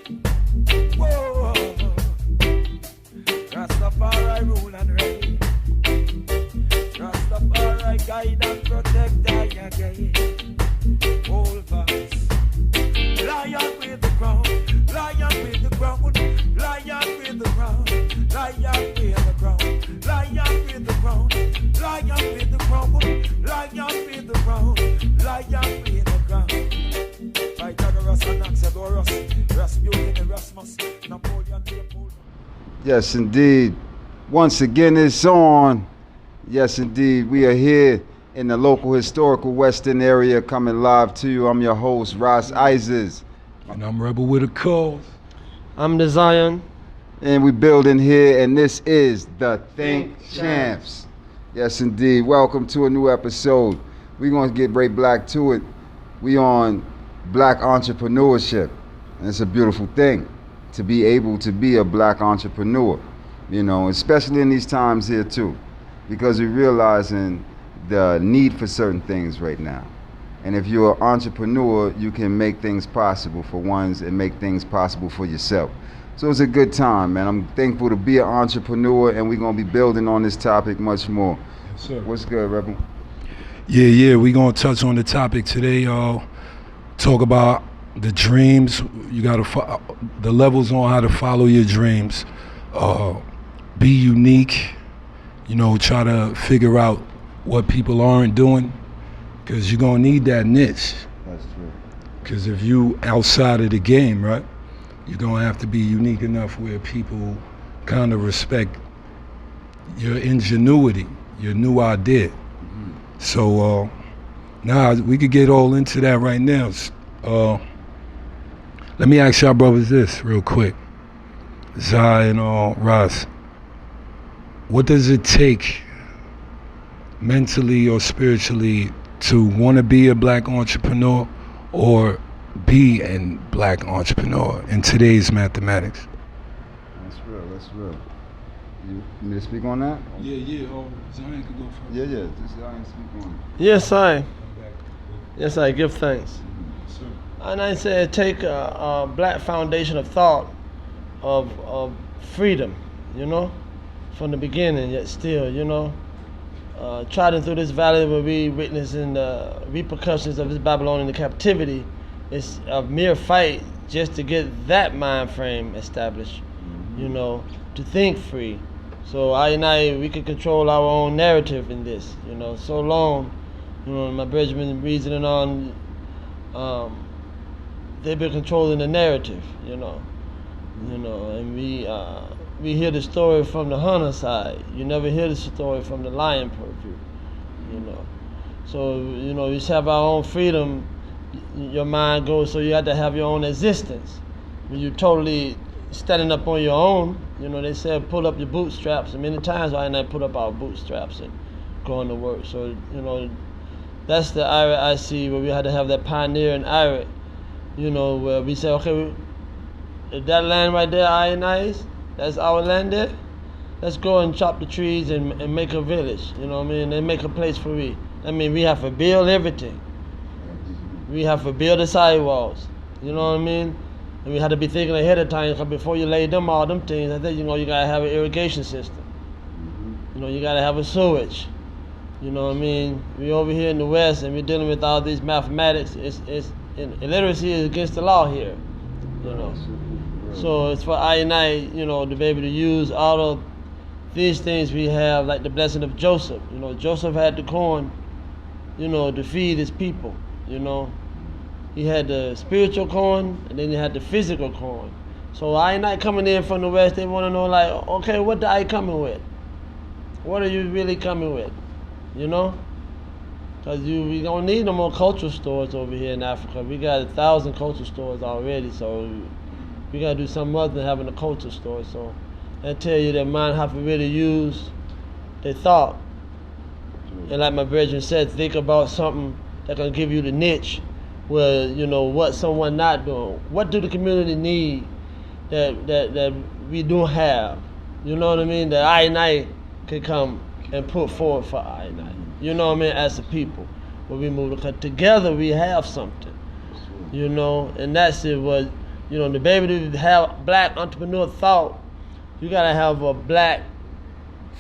Whoa, Rastafari rule and reign. Rastafari guide and protect I again. Hold fast. Lion with the crown, lion with the crown, lion with the crown, lion with the crown, lion with the crown, lion with the crown, lion with the crown, lion with the crown. Fight on the Ras and Axadoros, Rasputin and Rasmus, Napoleon, Leopold. Yes, indeed. Once again, it's on. Yes, indeed. We are here in the local historical Western area coming live to you. I'm your host, Ras Izes. And I'm Rebel Witacause. Amdi Zion. And we building here, and this is the Think Champs. Yes, indeed. Welcome to a new episode. We're going to get right back to it. We on black entrepreneurship. And it's a beautiful thing to be able to be a black entrepreneur, you know, especially in these times here too, because we're realizing the need for certain things right now. And if you're an entrepreneur, you can make things possible for ones and make things possible for yourself. So it's a good time, man. I'm thankful to be an entrepreneur, and we're going to be building on this topic much more. Yes, sir. What's good, Rebel? Yeah, we're going to touch on the topic today, talk about the dreams. You got to the levels on how to follow your dreams. Be unique, you know, try to figure out what people aren't doing, because you're going to need that niche. That's true. Because if you outside of the game, right, you're going to have to be unique enough where people kind of respect your ingenuity, your new idea. Mm-hmm. So now we could get all into that right now. Let me ask y'all brothers this real quick. Zai and Ras, what does it take mentally or spiritually to want to be a black entrepreneur or be a black entrepreneur in today's mathematics? That's real. You want me to speak on that? Yeah. Zion could go first. Yeah. Just Zion speak on it. Yes, I give thanks. And I say take a black foundation of thought of freedom, you know, from the beginning, yet still, you know, trotting through this valley where we witnessing the repercussions of this Babylonian captivity. It's a mere fight just to get that mind frame established, you know, to think free. So we can control our own narrative in this, you know. So long, you know, my brethren been reasoning on, they've been controlling the narrative, you know, and we hear the story from the hunter side. You never hear the story from the lion point of view, you know. So, you know, you just have our own freedom. Your mind goes, so you have to have your own existence. When you're totally standing up on your own, you know, they said pull up your bootstraps, and many times I put up our bootstraps and going to work. So, you know, that's the IRA I see, where we had to have that pioneer and IRA, you know, where we say, okay, if that land right there, Ionize, that's our land there, let's go and chop the trees and make a village, you know what I mean, and make a place for we. I mean, we have to build everything. We have to build the sidewalks, you know what I mean? And we had to be thinking ahead of time, because before you lay all them things, I think, you know, you gotta have an irrigation system. You know, you gotta have a sewage. You know what I mean? We over here in the West, and we're dealing with all these mathematics. Illiteracy is against the law here, you know. So it's for I and I, you know, to be able to use all of these things we have, like the blessing of Joseph. You know, Joseph had the corn, you know, to feed his people, you know. He had the spiritual corn, and then he had the physical corn. So I and I coming in from the West, they want to know, like, okay, what the I coming with? What are you really coming with? You know? Because we don't need no more cultural stores over here in Africa. We got 1,000 cultural stores already, so we got to do something other than having a culture store. So I tell you that man have to really use their thought. And like my brethren said, think about something that can give you the niche where, you know, what someone not doing. What do the community need that we don't have? You know what I mean? That I and I can come and put forward for I and I. You know what I mean? As a people, when we move, because together we have something. You know, and that's it. What You know, to be able to have black entrepreneur thought, you gotta have a black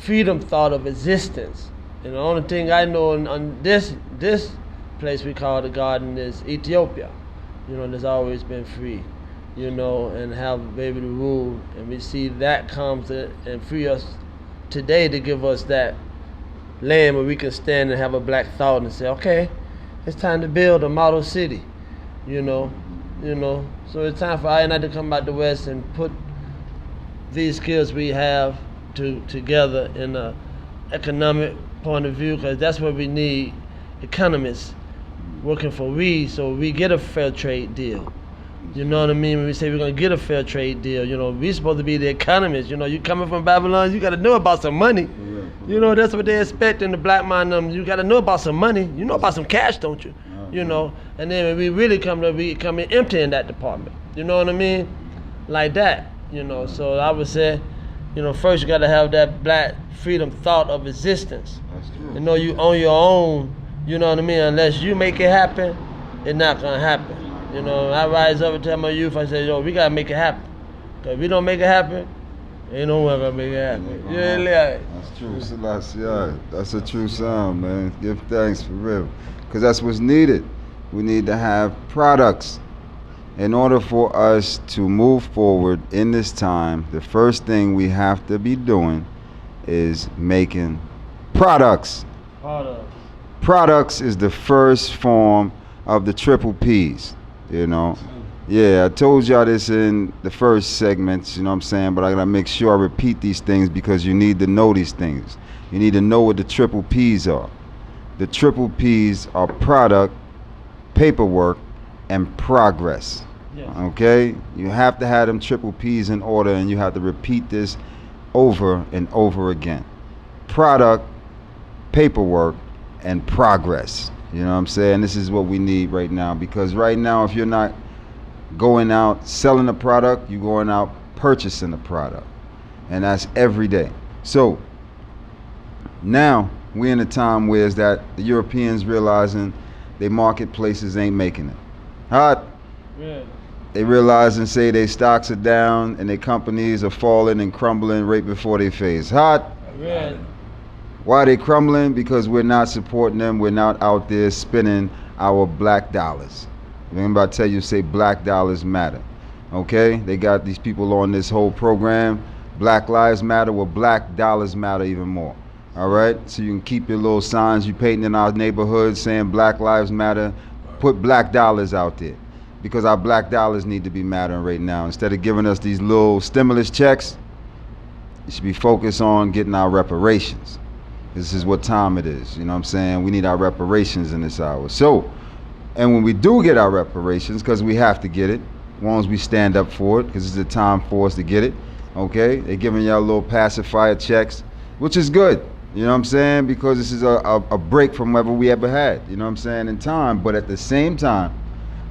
freedom thought of existence. And the only thing I know on this place we call the garden is Ethiopia. You know, there's always been free, you know, and have be able to rule. And we see that comes and free us today to give us that land where we can stand and have a black thought and say, okay, it's time to build a model city, you know. So it's time for I and I to come out the West and put these skills we have together in a economic point of view, because that's what we need economists working for we, so we get a fair trade deal. You know what I mean? When we say we're gonna get a fair trade deal, you know, we supposed to be the economists. You know, you coming from Babylon, you gotta know about some money. You know, that's what they expect in the black mind. You gotta know about some money. You know about some cash, don't you? You know, and then when we really come in empty in that department. You know what I mean? Like that, you know. So I would say, you know, first you gotta have that black freedom thought of existence. That's true. You know, you on your own, you know what I mean? Unless you make it happen, it's not gonna happen. You know, I rise up and tell my youth, I say, yo, we gotta make it happen. Cause if we don't make it happen, ain't no one gonna make it happen. Yeah, that's true, Selassie. That's a true sound, man. Give thanks for real. Because that's what's needed. We need to have products. In order for us to move forward in this time, the first thing we have to be doing is making products. Products is the first form of the triple P's, you know. Yeah, I told y'all this in the first segments, you know what I'm saying, but I gotta make sure I repeat these things because you need to know these things. You need to know what the triple P's are. The triple P's are product, paperwork, and progress. Yes. Okay? You have to have them triple P's in order, and you have to repeat this over and over again. Product, paperwork, and progress. You know what I'm saying? This is what we need right now, because right now if you're not going out selling a product, you're going out purchasing a product. And that's every day. So now we're in a time where is that the Europeans realizing their marketplaces ain't making it. Hot. Yeah. They realize and say their stocks are down and their companies are falling and crumbling right before their face. Hot. Yeah. Why are they crumbling? Because we're not supporting them. We're not out there spending our black dollars. Remember I tell you, say black dollars matter. Okay? They got these people on this whole program. Black lives matter. Well, black dollars matter even more. All right, so you can keep your little signs you painting in our neighborhood saying Black Lives Matter. Put black dollars out there, because our black dollars need to be mattering right now. Instead of giving us these little stimulus checks, you should be focused on getting our reparations. This is what time it is. You know what I'm saying? We need our reparations in this hour. So, and when we do get our reparations, because we have to get it, as long as we stand up for it, because it's the time for us to get it. Okay, they're giving y'all little pacifier checks, which is good. You know what I'm saying? Because this is a break from whatever we ever had, you know what I'm saying, in time. But at the same time,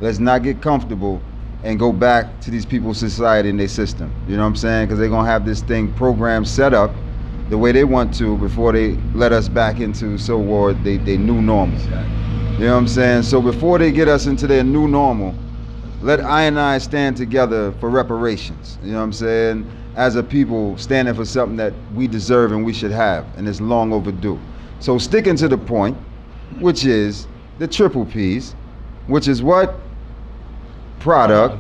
let's not get comfortable and go back to these people's society and their system. You know what I'm saying? Because they're going to have this thing programmed, set up the way they want to before they let us back into so-called they new normal. You know what I'm saying? So before they get us into their new normal, let I and I stand together for reparations. You know what I'm saying? As a people standing for something that we deserve and we should have, and it's long overdue. So sticking to the point, which is the triple P's, which is what? Product,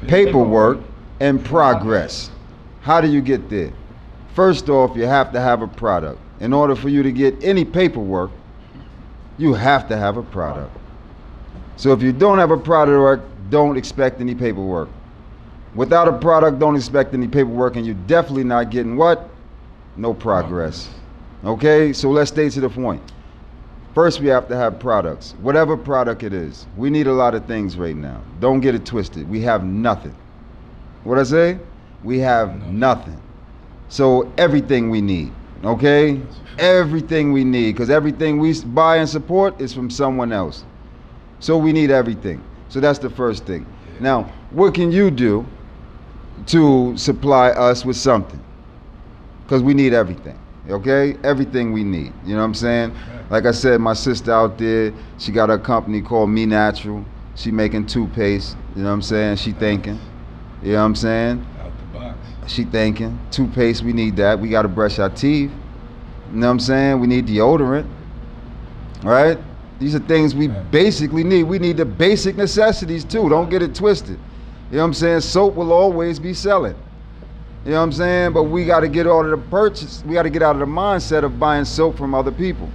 paperwork, and progress. How do you get there? First off, you have to have a product. In order for you to get any paperwork, you have to have a product. So if you don't have a product, don't expect any paperwork. Without a product, don't expect any paperwork, and you're definitely not getting what? No progress. Okay, so let's stay to the point. First, we have to have products, whatever product it is. We need a lot of things right now. Don't get it twisted. We have nothing. What I say? We have nothing. So everything we need, okay? Everything we need, because everything we buy and support is from someone else. So we need everything. So that's the first thing. Now, what can you do to supply us with something? Because we need everything, okay? Everything we need, you know what I'm saying? Like I said, my sister out there, she got a company called Me Natural. She making toothpaste, you know what I'm saying? She thinking, You know what I'm saying? Out the box. She thinking. Toothpaste, we need that. We got to brush our teeth. You know what I'm saying? We need deodorant. Right? These are things we basically need. We need the basic necessities too. Don't get it twisted. You know what I'm saying? Soap will always be selling. You know what I'm saying? But we got to get out of the purchase. We got to get out of the mindset of buying soap from other people.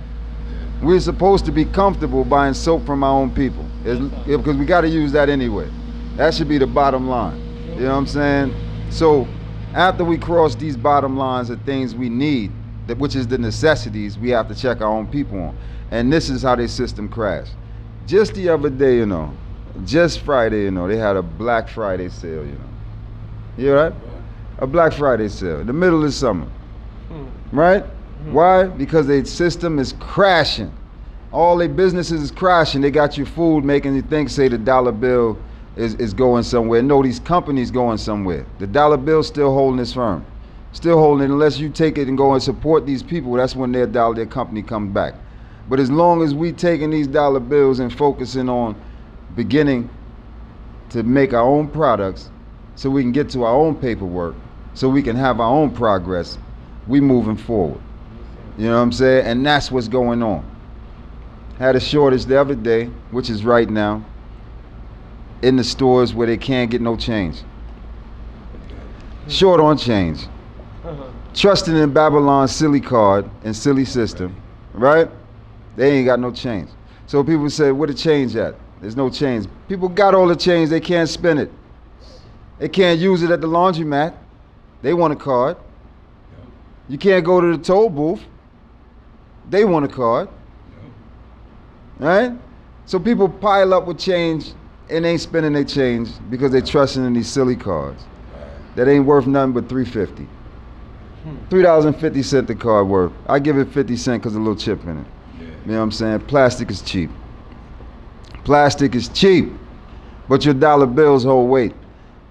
We're supposed to be comfortable buying soap from our own people, because we got to use that anyway. That should be the bottom line. You know what I'm saying? So after we cross these bottom lines of things we need, which is the necessities, we have to check our own people on. And this is how their system crashed. Just the other day, you know, just Friday, you know, they had a Black Friday sale, you know. You right? A Black Friday sale in the middle of the summer. Right? Why? Because their system is crashing. All their businesses is crashing. They got your food making you think, say, the dollar bill is going somewhere. No, these companies going somewhere. The dollar bill's still holding its firm. Still holding it unless you take it and go and support these people. That's when their company comes back. But as long as we taking these dollar bills and focusing on beginning to make our own products so we can get to our own paperwork, so we can have our own progress, we moving forward. You know what I'm saying? And that's what's going on. Had a shortage the other day, which is right now, in the stores where they can't get no change. Short on change. Trusting in Babylon's silly card and silly system, right? They ain't got no change. So people say, where the change at? There's no change. People got all the change, they can't spend it. They can't use it at the laundromat. They want a card. You can't go to the toll booth. They want a card. Right? So people pile up with change and ain't spending their change because they trusting in these silly cards that ain't worth nothing but $3.50. $3.50 the card worth. I give it 50 cents because a little chip in it. You know what I'm saying? Plastic is cheap. Plastic is cheap, but your dollar bills hold weight.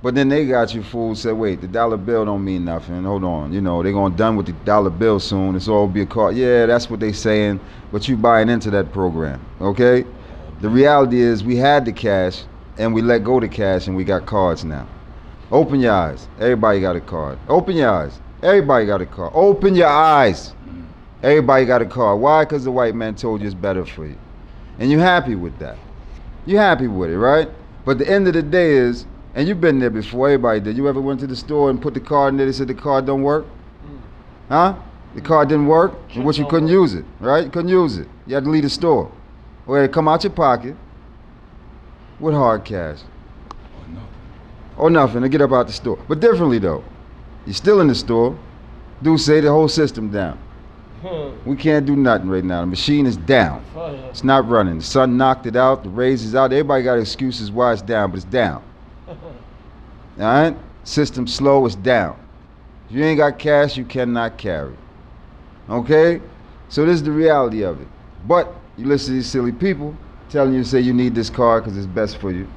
But then they got you fools said, wait, the dollar bill don't mean nothing. Hold on, you know, they're going done with the dollar bill soon. It's all be a card. Yeah, that's what they saying, but you buying into that program, okay? The reality is we had the cash and we let go the cash and we got cards now. Open your eyes. Everybody got a card. Open your eyes. Everybody got a card. Open your eyes. Everybody got a card. Why? Because the white man told you it's better for you. And you're happy with that. You're happy with it, right? But the end of the day is, and you've been there before, everybody did. You ever went to the store and put the card in there, they said the card don't work? Huh? The card didn't work, and what you couldn't use it, right? You couldn't use it. You had to leave the store. Or it come out your pocket with hard cash. Or nothing to get up out the store. But differently though. You're still in the store. Do say the whole system down. We can't do nothing right now. The machine is down. It's not running. The sun knocked it out. The rays is out. Everybody got excuses why it's down, but it's down. All right? System slow, it's down. If you ain't got cash, you cannot carry. Okay? So this is the reality of it. But you listen to these silly people telling you to say you need this card because it's best for you,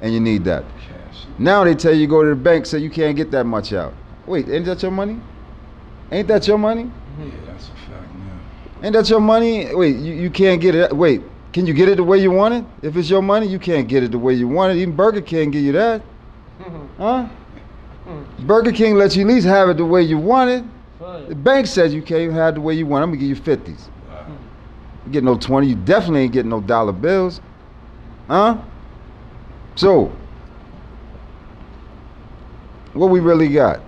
and you need that. Now they tell you go to the bank, say you can't get that much out. Wait, ain't that your money? Ain't that your money? Yeah, that's a fact, man. Ain't that your money? Wait, you can't get it. Wait, can you get it the way you want it? If it's your money, you can't get it the way you want it. Even Burger King give you that. Huh? Burger King lets you at least have it the way you want it. The bank says you can't even have it the way you want it. I'm gonna give you 50s. You get no 20, you definitely ain't getting no dollar bills. Huh? So, what we really got?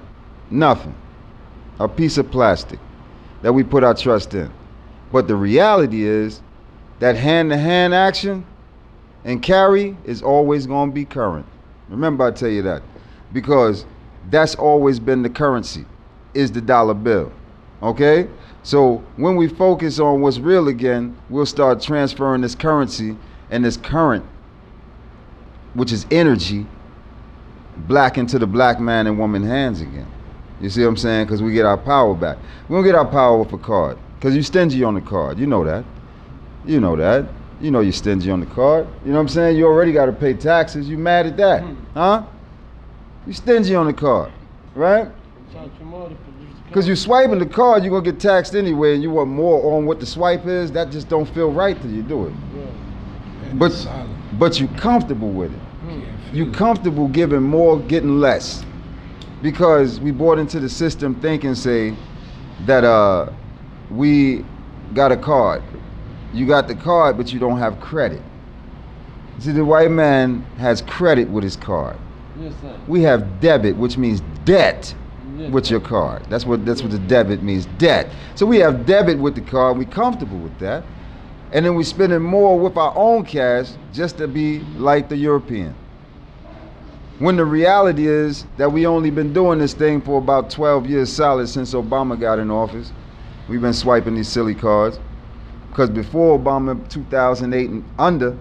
Nothing. A piece of plastic that we put our trust in. But the reality is that hand-to-hand action and carry is always going to be current. Remember I tell you that. Because that's always been the currency, is the dollar bill. Okay? So when we focus on what's real again, we'll start transferring this currency and this current, which is energy, black into the black man and woman hands again. You see what I'm saying? Because we get our power back. We don't get our power with a card. Because you're stingy on the card. You know that. You know that. You know you're stingy on the card. You know what I'm saying? You already got to pay taxes. You mad at that? Huh? You stingy on the card. Right? Because you swiping the card, you're going to get taxed anyway, and you want more on what the swipe is. That just don't feel right till you do it. Yeah. But you comfortable with it. You comfortable giving more, getting less. Because we bought into the system thinking, say, that we got a card. You got the card, but you don't have credit. See, the white man has credit with his card. Yes, sir. We have debit, which means debt Yes, with sir. your card. That's what the debit means, debt. So we have debit with the card, we comfortable with that. And then we spending more with our own cash just to be like the European. When the reality is that we only been doing this thing for about 12 years solid since Obama got in office. We've been swiping these silly cards. Because before Obama, 2008 and under,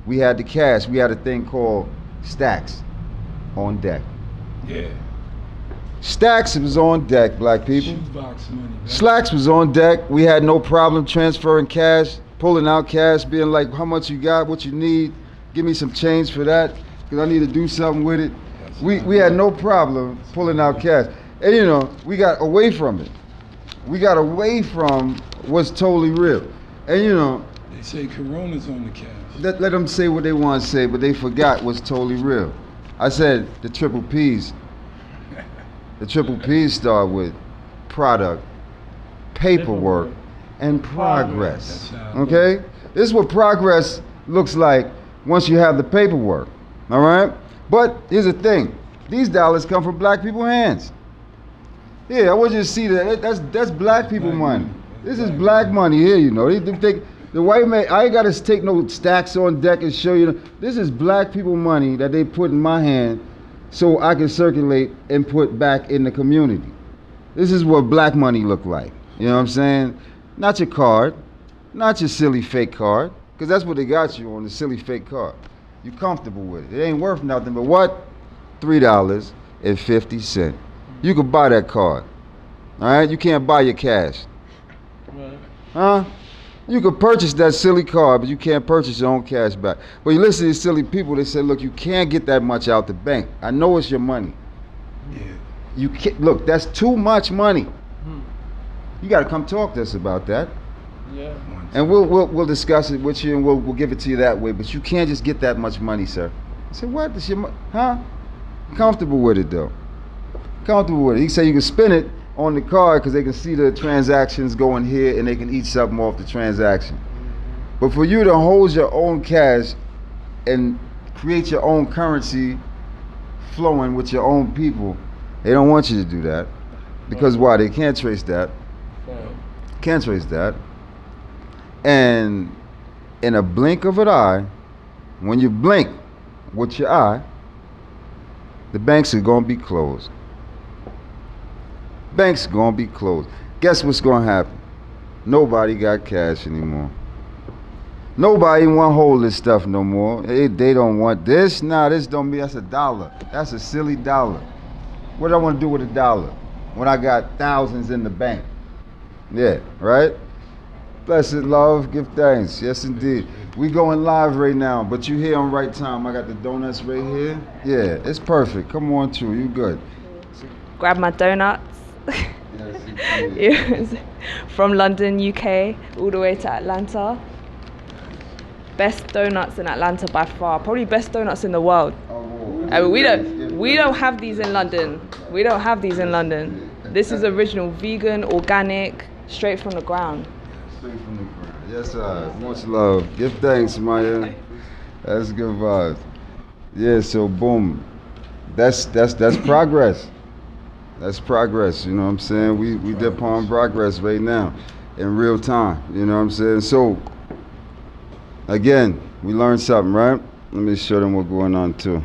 we had the cash. We had a thing called stacks on deck. Yeah. Stacks was on deck, black people. Shoebox money. man. Slacks was on deck. We had no problem transferring cash, pulling out cash, being like, how much you got, what you need, give me some change for that, because I need to do something with it. We had no problem pulling out cash. And you know, we got away from it. We got away from what's totally real. And you know, They say Corona's on the cash. let them say what they want to say, but they forgot what's totally real. I said the triple P's. The triple P's start with product, paperwork, and progress. That's how- Okay? This is what progress looks like once you have the paperwork. All right? But here's the thing. These dollars come from black people's hands. Yeah, I want you to see that. That's black people Black money. money. This is black money here, you know. They think the white man, I ain't got to take no stacks on deck and show you. This is black people money that they put in my hand so I can circulate and put back in the community. This is what black money look like. You know what I'm saying? Not your card, not your silly fake card, because that's what they got you on, the silly fake card. You comfortable with it. It ain't worth nothing but what? $3.50. You could buy that card. All right? You can't buy your cash. Right. Huh? You could purchase that silly card, but you can't purchase your own cash back. But you listen to these silly people, they say, look, you can't get that much out the bank. I know it's your money. Yeah. You can't, look, that's too much money. You got to come talk to us about that. Yeah. And we'll discuss it with you, and we'll give it to you that way. But you can't just get that much money, sir. I said, what? This your money? Huh? Comfortable with it, though. Comfortable with it. He said you can spend it on the card because they can see the transactions going here and they can eat something off the transaction. But for you to hold your own cash and create your own currency flowing with your own people, they don't want you to do that. Because why? They can't trace that. Can't trace that. And in a blink of an eye, when you blink with your eye, the banks are going to be closed. Banks are going to be closed. Guess what's going to happen? Nobody got cash anymore. Nobody want to hold this stuff no more. They don't want this. Nah, this don't mean that's a dollar. That's a silly dollar. What do I want to do with a dollar when I got thousands in the bank? Yeah, right? Blessed love, give thanks. Yes, indeed. We going live right now, but you here on right time. I got the donuts right here. Yeah, it's perfect. Come on through. You good. Grab my donuts. Yes, from London, UK, all the way to Atlanta. Best donuts in Atlanta by far. Probably best donuts in the world. I mean, we don't have these in London. We don't have these in London. This is original, vegan, organic, straight from the ground. Straight from the ground. Yes, sir. Much love. Give thanks, Maya. That's good vibes. Yeah, so boom. That's progress. That's progress, you know what I'm saying? We dip on progress right now in real time, you know what I'm saying? So again, we learned something, right? Let me show them what's going on too.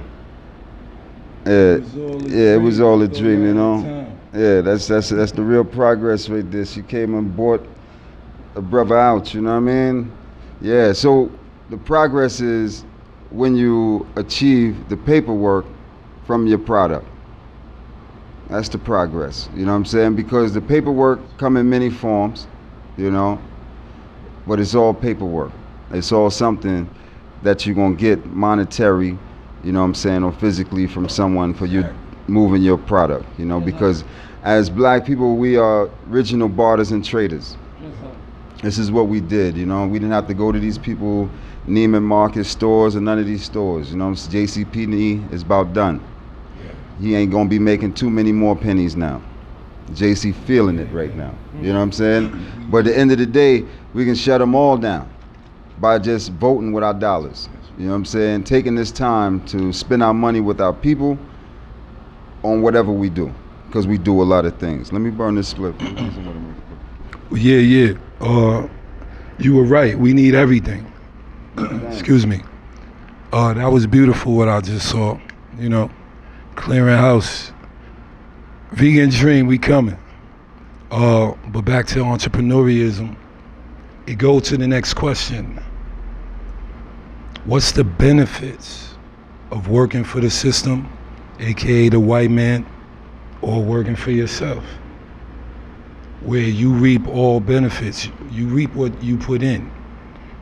It was all a dream, you know? Yeah, that's the real progress right there. She came and bought a brother out, you know what I mean? Yeah, so the progress is when you achieve the paperwork from your product. That's the progress, you know what I'm saying? Because the paperwork come in many forms, you know, but it's all paperwork. It's all something that you're gonna get monetary, you know what I'm saying, or physically from someone for you moving your product, you know, because as black people, we are original barters and traders. This is what we did, you know. We didn't have to go to these people, Neiman Marcus stores or none of these stores. You know, JCPenney is about done. He ain't gonna be making too many more pennies now. JC feeling it right now. You know what I'm saying? But at the end of the day, we can shut them all down by just voting with our dollars. You know what I'm saying? Taking this time to spend our money with our people on whatever we do, because we do a lot of things. Let me burn this split. Yeah. You were right. We need everything. Excuse me. That was beautiful what I just saw. You know, clearing house. Vegan dream, we coming. But back to entrepreneurialism. It goes to the next question. What's the benefits of working for the system, aka the white man, or working for yourself? Where you reap all benefits. You reap what you put in.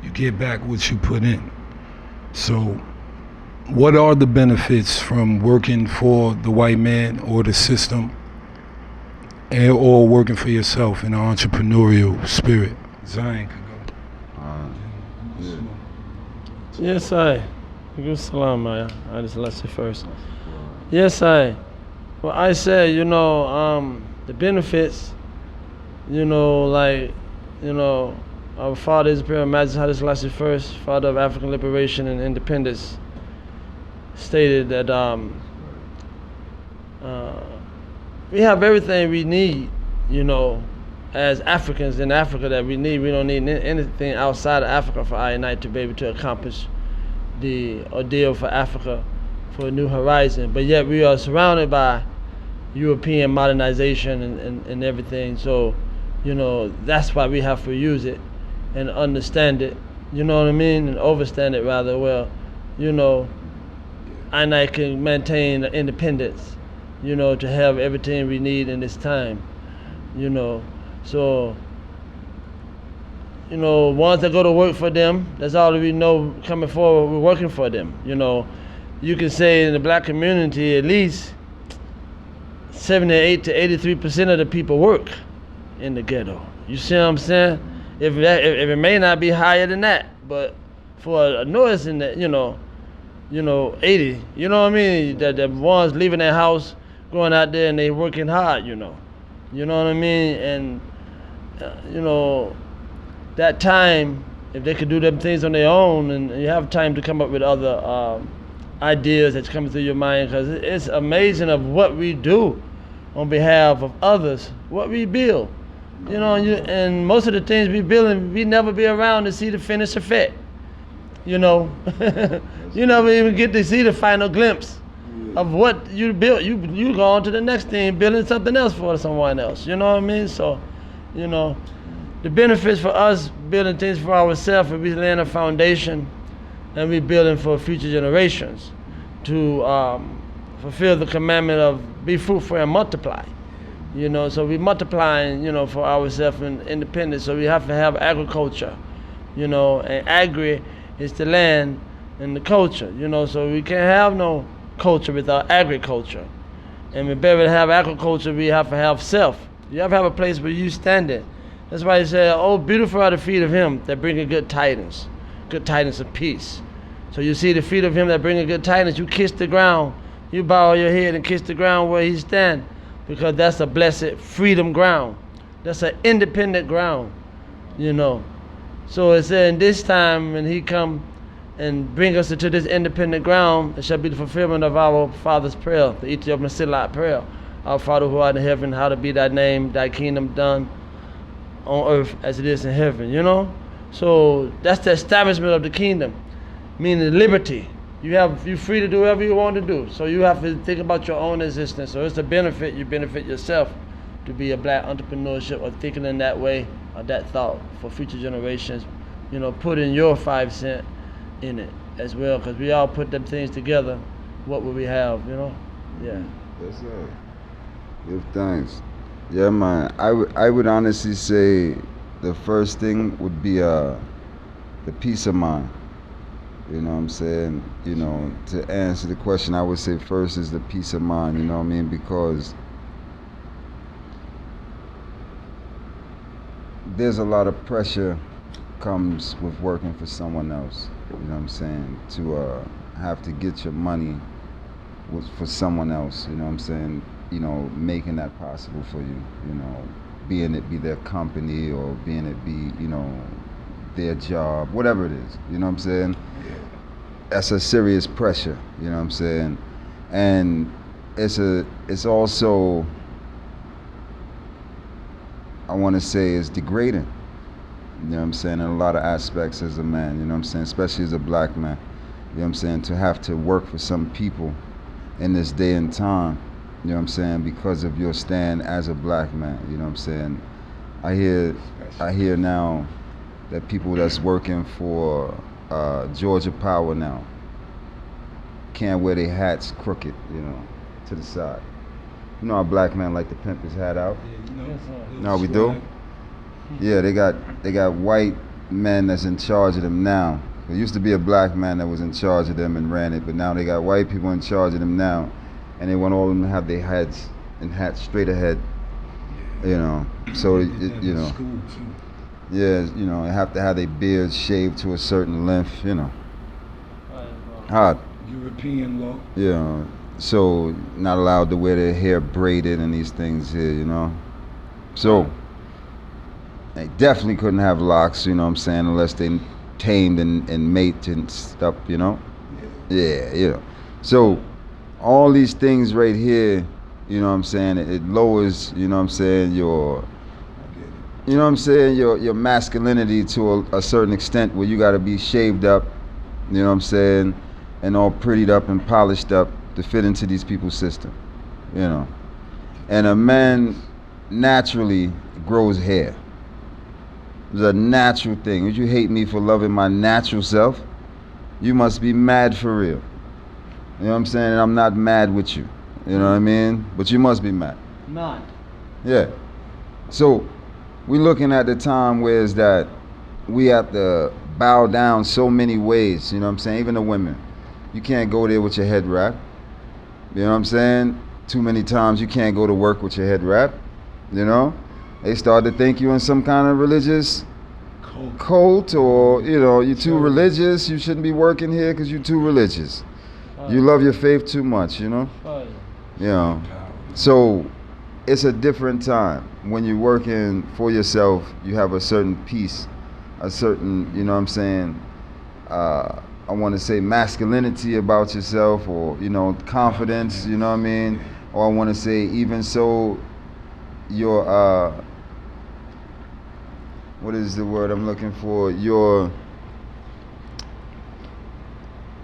You get back what you put in. So what are the benefits from working for the white man or the system, or working for yourself in an entrepreneurial spirit? Zion could go. Yes, I. Good salam, Maya. I just let's say first. Yes, I. Well, I said, you know, the benefits, you know, like, you know, our father is Imperial Majesty Haile Selassie first, father of African liberation and independence, stated that we have everything we need, you know, as Africans in Africa that we need. We don't need anything outside of Africa for I and I to be able to accomplish the ordeal for Africa for a new horizon. But yet we are surrounded by European modernization and everything. So, you know, that's why we have to use it and understand it, you know what I mean, and overstand it rather well. You know, I and I can maintain independence, you know, to have everything we need in this time, you know. So, you know, ones that go to work for them, that's all we know coming forward, we're working for them, you know. You can say in the black community, at least 78 to 83% of the people work in the ghetto. You see what I'm saying? If it may not be higher than that, but for a noise in that, you know, 80, you know what I mean? That the ones leaving their house, going out there and they working hard, you know what I mean? And you know, that time, if they could do them things on their own, and you have time to come up with other ideas that's coming through your mind, because it's amazing of what we do on behalf of others, what we build. You know, and most of the things we building, we never be around to see the finished effect. You know, you never even get to see the final glimpse of what you built. You go on to the next thing, building something else for someone else. You know what I mean? So, you know, the benefits for us building things for ourselves, we laying a foundation, and we building for future generations to fulfill the commandment of be fruitful and multiply. You know, so we multiplying, you know, for ourselves and independence. So we have to have agriculture, you know, and agri is the land and the culture, you know, so we can't have no culture without agriculture. And we better have agriculture, we have to have self. You have to have a place where you standing. That's why he said, oh, beautiful are the feet of him that bring a good tidings of peace. So you see the feet of him that bring a good tidings, you kiss the ground, you bow your head and kiss the ground where he stand, because that's a blessed freedom ground. That's an independent ground, you know. So it said in this time when he come and bring us into this independent ground, it shall be the fulfillment of our Father's prayer, the Ethiopian Silat prayer. Our Father who art in heaven, hallowed be thy name, thy kingdom done on earth as it is in heaven, you know? So that's the establishment of the kingdom, meaning liberty. You're free to do whatever you want to do. So you have to think about your own existence. So it's a benefit, you benefit yourself to be a black entrepreneurship or thinking in that way or that thought for future generations. You know, put in your 5 cents in it as well, because we all put them things together. What would we have, you know? Yeah. That's it. Give thanks. Yeah, man. I would honestly say the first thing would be the peace of mind. You know what I'm saying? You know, to answer the question, I would say first is the peace of mind, you know what I mean? Because there's a lot of pressure comes with working for someone else. You know what I'm saying? To have to get your money for someone else. You know what I'm saying? You know, making that possible for you. You know, being it be their company or being it be, you know, their job, whatever it is. You know what I'm saying? That's a serious pressure. You know what I'm saying? And it's also, I want to say, it's degrading. You know what I'm saying? In a lot of aspects as a man, you know what I'm saying? Especially as a black man. You know what I'm saying? To have to work for some people in this day and time, you know what I'm saying? Because of your stand as a black man, you know what I'm saying? I hear now that people that's working for Georgia Power now can't wear their hats crooked, you know, to the side. You know how black men like to pimp his hat out? Yeah, you know. No, we do? Yeah, they got white men that's in charge of them now. There used to be a black man that was in charge of them and ran it, but now they got white people in charge of them now, and they want all of them to have their heads and hats straight ahead. You know, so you know, yeah, you know, they have to have their beards shaved to a certain length. You know, hard. European law. Yeah, so not allowed to wear their hair braided and these things here. You know, so. They definitely couldn't have locks, you know what I'm saying, unless they tamed and mate and stuff, you know? Yeah, you know. So, all these things right here, you know what I'm saying, it lowers, you know what I'm saying, your masculinity to a certain extent where you got to be shaved up, you know what I'm saying, and all prettied up and polished up to fit into these people's system, you know. And a man naturally grows hair. It's a natural thing. Would you hate me for loving my natural self? You must be mad for real. You know what I'm saying? And I'm not mad with you. You know what I mean? But you must be mad. Not. Yeah. So we're looking at the time where is that we have to bow down so many ways. You know what I'm saying? Even the women. You can't go there with your head wrapped. You know what I'm saying? Too many times you can't go to work with your head wrapped. You know? They start to think you're in some kind of religious cult, or, you know, you're too religious, you shouldn't be working here because you're too religious. You love your faith too much, you know? You know, so it's a different time. When you're working for yourself, you have a certain peace, a certain, you know what I'm saying, I want to say masculinity about yourself, or, you know, confidence, you know what I mean? Or I want to say even so, your what is the word I'm looking for? Your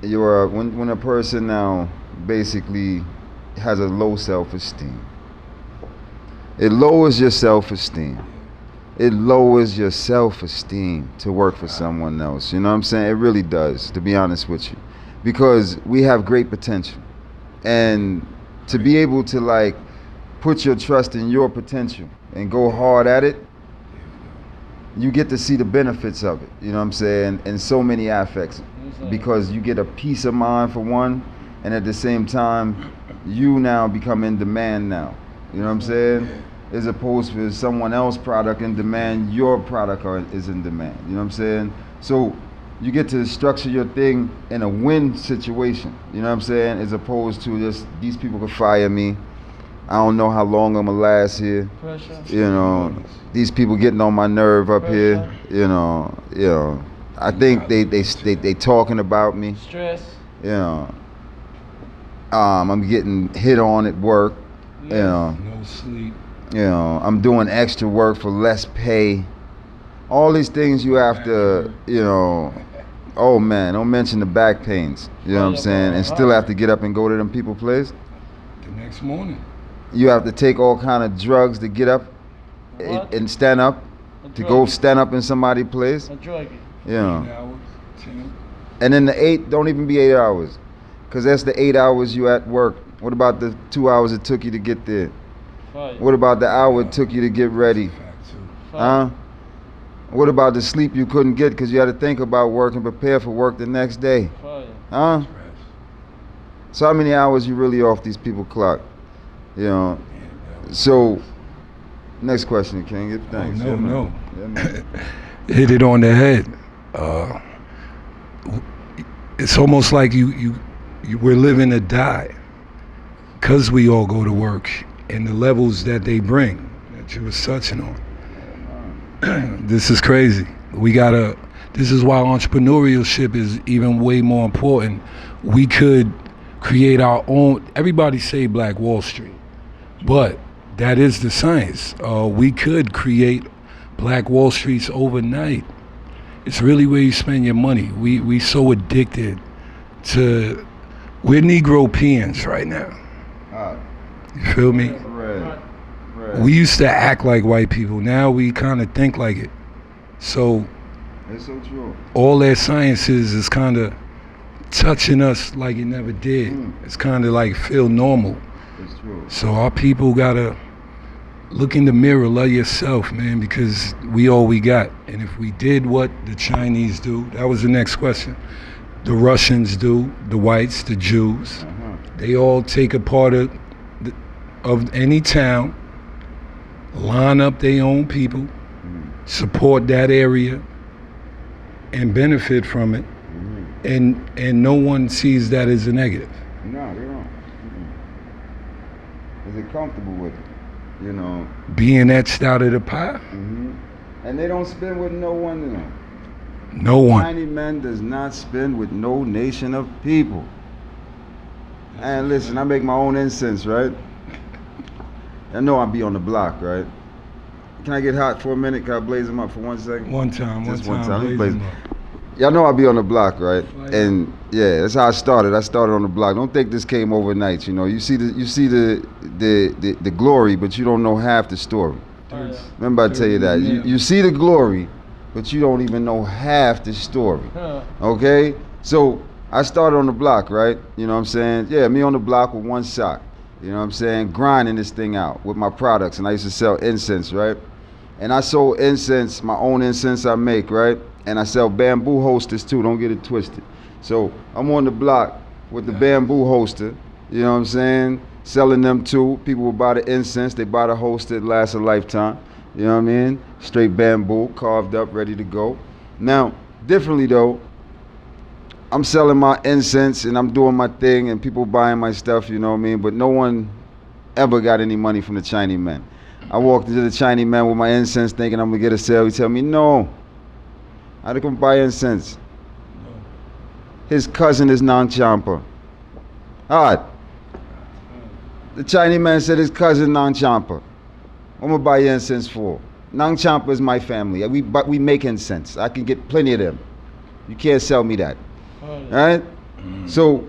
when a person now basically has a low self-esteem, it lowers your self-esteem. It lowers your self-esteem to work for someone else. You know what I'm saying? It really does, to be honest with you, because we have great potential, and to be able to like put your trust in your potential and go hard at it, you get to see the benefits of it, you know what I'm saying, in so many aspects, because you get a peace of mind for one, and at the same time, you now become in demand now, you know what I'm saying, as opposed to someone else's product in demand, your product is in demand, you know what I'm saying, so you get to structure your thing in a win situation, you know what I'm saying, as opposed to just, these people could fire me, I don't know how long I'm gonna last here. Pressure. You know, these people getting on my nerve up here. You know. I think they talking about me. Stress. You know. I'm getting hit on at work. Yes. You know. No sleep. You know, I'm doing extra work for less pay. All these things you have to, you know. Oh man, don't mention the back pains. You know what I'm saying? And still have to get up and go to them people place. The next morning. You have to take all kind of drugs to get up and stand up, to go stand up in somebody's place. A drug. You know. 10 hours, 10. And then the 8, don't even be 8 hours, because that's the 8 hours you at work. What about the 2 hours it took you to get there? Fire. What about the hour it took you to get ready? Huh? What about the sleep you couldn't get because you had to think about work and prepare for work the next day? Fire. Huh? So how many hours you really off these people clock? You know. So next question, King. Thanks. No. Yeah, man. hit it on the head. It's almost like we're living to die because we all go to work and the levels that they bring that you was touching on. This is crazy. This is why entrepreneurship is even way more important. We could create our own, everybody say Black Wall Street, but that is the science. We could create Black Wall Streets overnight. It's really where you spend your money. We so addicted to, we're Negro peons right now. You feel me? Right. We used to act like white people. Now we kind of think like it. So That's so true. all that science is kind of touching us like it never did. It's kind of like feel normal. It's true. So our people gotta look in the mirror, love yourself, man, because we all we got. And if we did what the Chinese do, that was the next question. The Russians do, the whites, the Jews, they all take a part of any town, line up their own people, support that area, and benefit from it. And no one sees that as a negative. No, they don't. Is it comfortable with it? You know. Being etched out of the pie? And they don't spend with no one, you know. No one. Tiny man does not spend with no nation of people. And listen, I make my own incense, right? I know I'll be on the block, right? Can I get hot for a minute? Can I blaze them up for 1 second? One time. Just one time. blaze Blaze them them. up. Y'all know I'll be on the block, right? Right. And yeah, that's how I started. I started on the block. Don't think this came overnight. You know, you see the glory, but you don't know half the story. Remember I tell you that. You see the glory, but you don't even know half the story. Okay? So I started on the block, right? You know what I'm saying? Yeah, me on the block with one sock. You know what I'm saying? Grinding this thing out with my products. And I used to sell incense, right? And I sold incense, my own incense I make, right? And I sell bamboo holsters too, don't get it twisted. So I'm on the block with the bamboo holster, you know what I'm saying? Selling them too. People will buy the incense, they buy the holster, it lasts a lifetime. You know what I mean? Straight bamboo, carved up, ready to go. Now, differently though, I'm selling my incense and I'm doing my thing and people buying my stuff, you know what I mean? But no one ever got any money from the Chinese man. I walked into the Chinese man with my incense thinking I'm gonna get a sale. He tell me, no, I had to come buy incense. His cousin is Nang Champa. Alright. The Chinese man said his cousin Nang Champa. I'm gonna buy incense for. Nang Champa is my family. We make incense. I can get plenty of them. You can't sell me that. Alright? So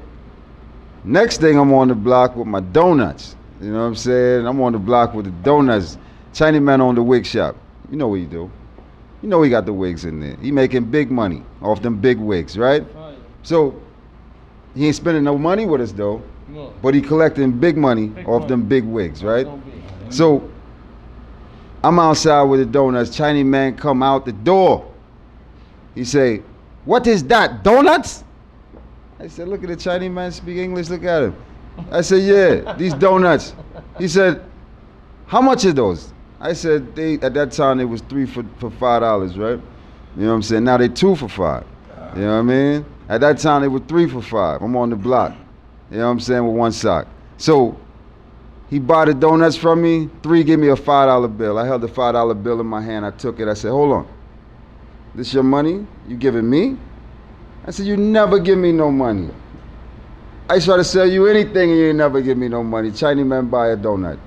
next thing I'm on the block with my donuts. You know what I'm saying? I'm on the block with the donuts. Chinese man on the wig shop. You know what he do. You know he got the wigs in there. He making big money off them big wigs, right? So he ain't spending no money with us though, but he collecting big money off them big wigs, right? So I'm outside with the donuts. Chinese man come out the door. He say, "What is that, donuts?" I said, "Look at the Chinese man speak English, look at him." I said, "Yeah, these donuts." He said, "How much are those?" I said, at that time it was 3 for $5, right? You know what I'm saying? Now they 2 for $5. You know what I mean? At that time they were 3 for $5. I'm on the block. You know what I'm saying? With one sock. So he bought the donuts from me. 3 give me a $5 bill. I held the $5 bill in my hand. I took it. I said, "Hold on. This your money? You giving me?" I said, "You never give me no money. I try to sell you anything and you never give me no money. Chinese man buy a donut."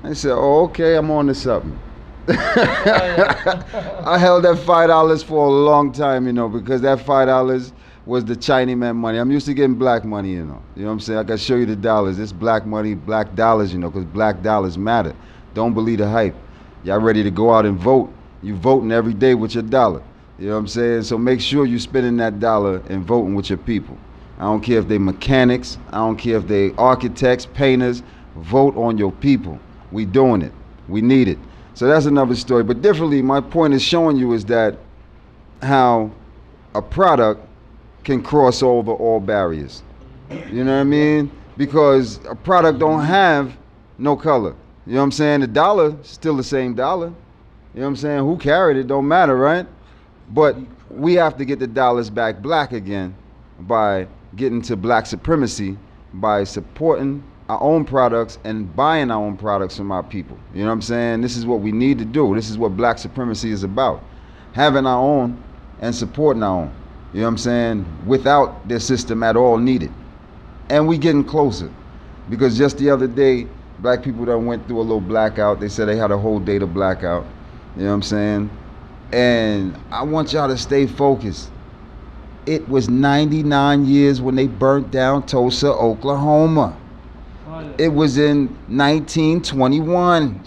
I said, "Oh, okay, I'm on to something." I held that $5 for a long time, you know, because that $5 was the Chinese man money. I'm used to getting black money, you know. You know what I'm saying? I can show you the dollars. It's black money, black dollars, you know, because black dollars matter. Don't believe the hype. Y'all ready to go out and vote. You voting every day with your dollar. You know what I'm saying? So make sure you spending that dollar and voting with your people. I don't care if they mechanics. I don't care if they architects, painters. Vote on your people. We doing it. We need it. So that's another story. But differently, my point is showing you is that how a product can cross over all barriers. You know what I mean? Because a product don't have no color. You know what I'm saying? The dollar is still the same dollar. You know what I'm saying? Who carried it don't matter, right? But we have to get the dollars back black again by getting to black supremacy, by supporting our own products and buying our own products from our people. You know what I'm saying? This is what we need to do. This is what black supremacy is about. Having our own and supporting our own. You know what I'm saying? Without their system at all needed. And we getting closer. Because just the other day, black people that went through a little blackout. They said they had a whole day to blackout. You know what I'm saying? And I want y'all to stay focused. It was 99 years when they burnt down Tulsa, Oklahoma. It was in 1921.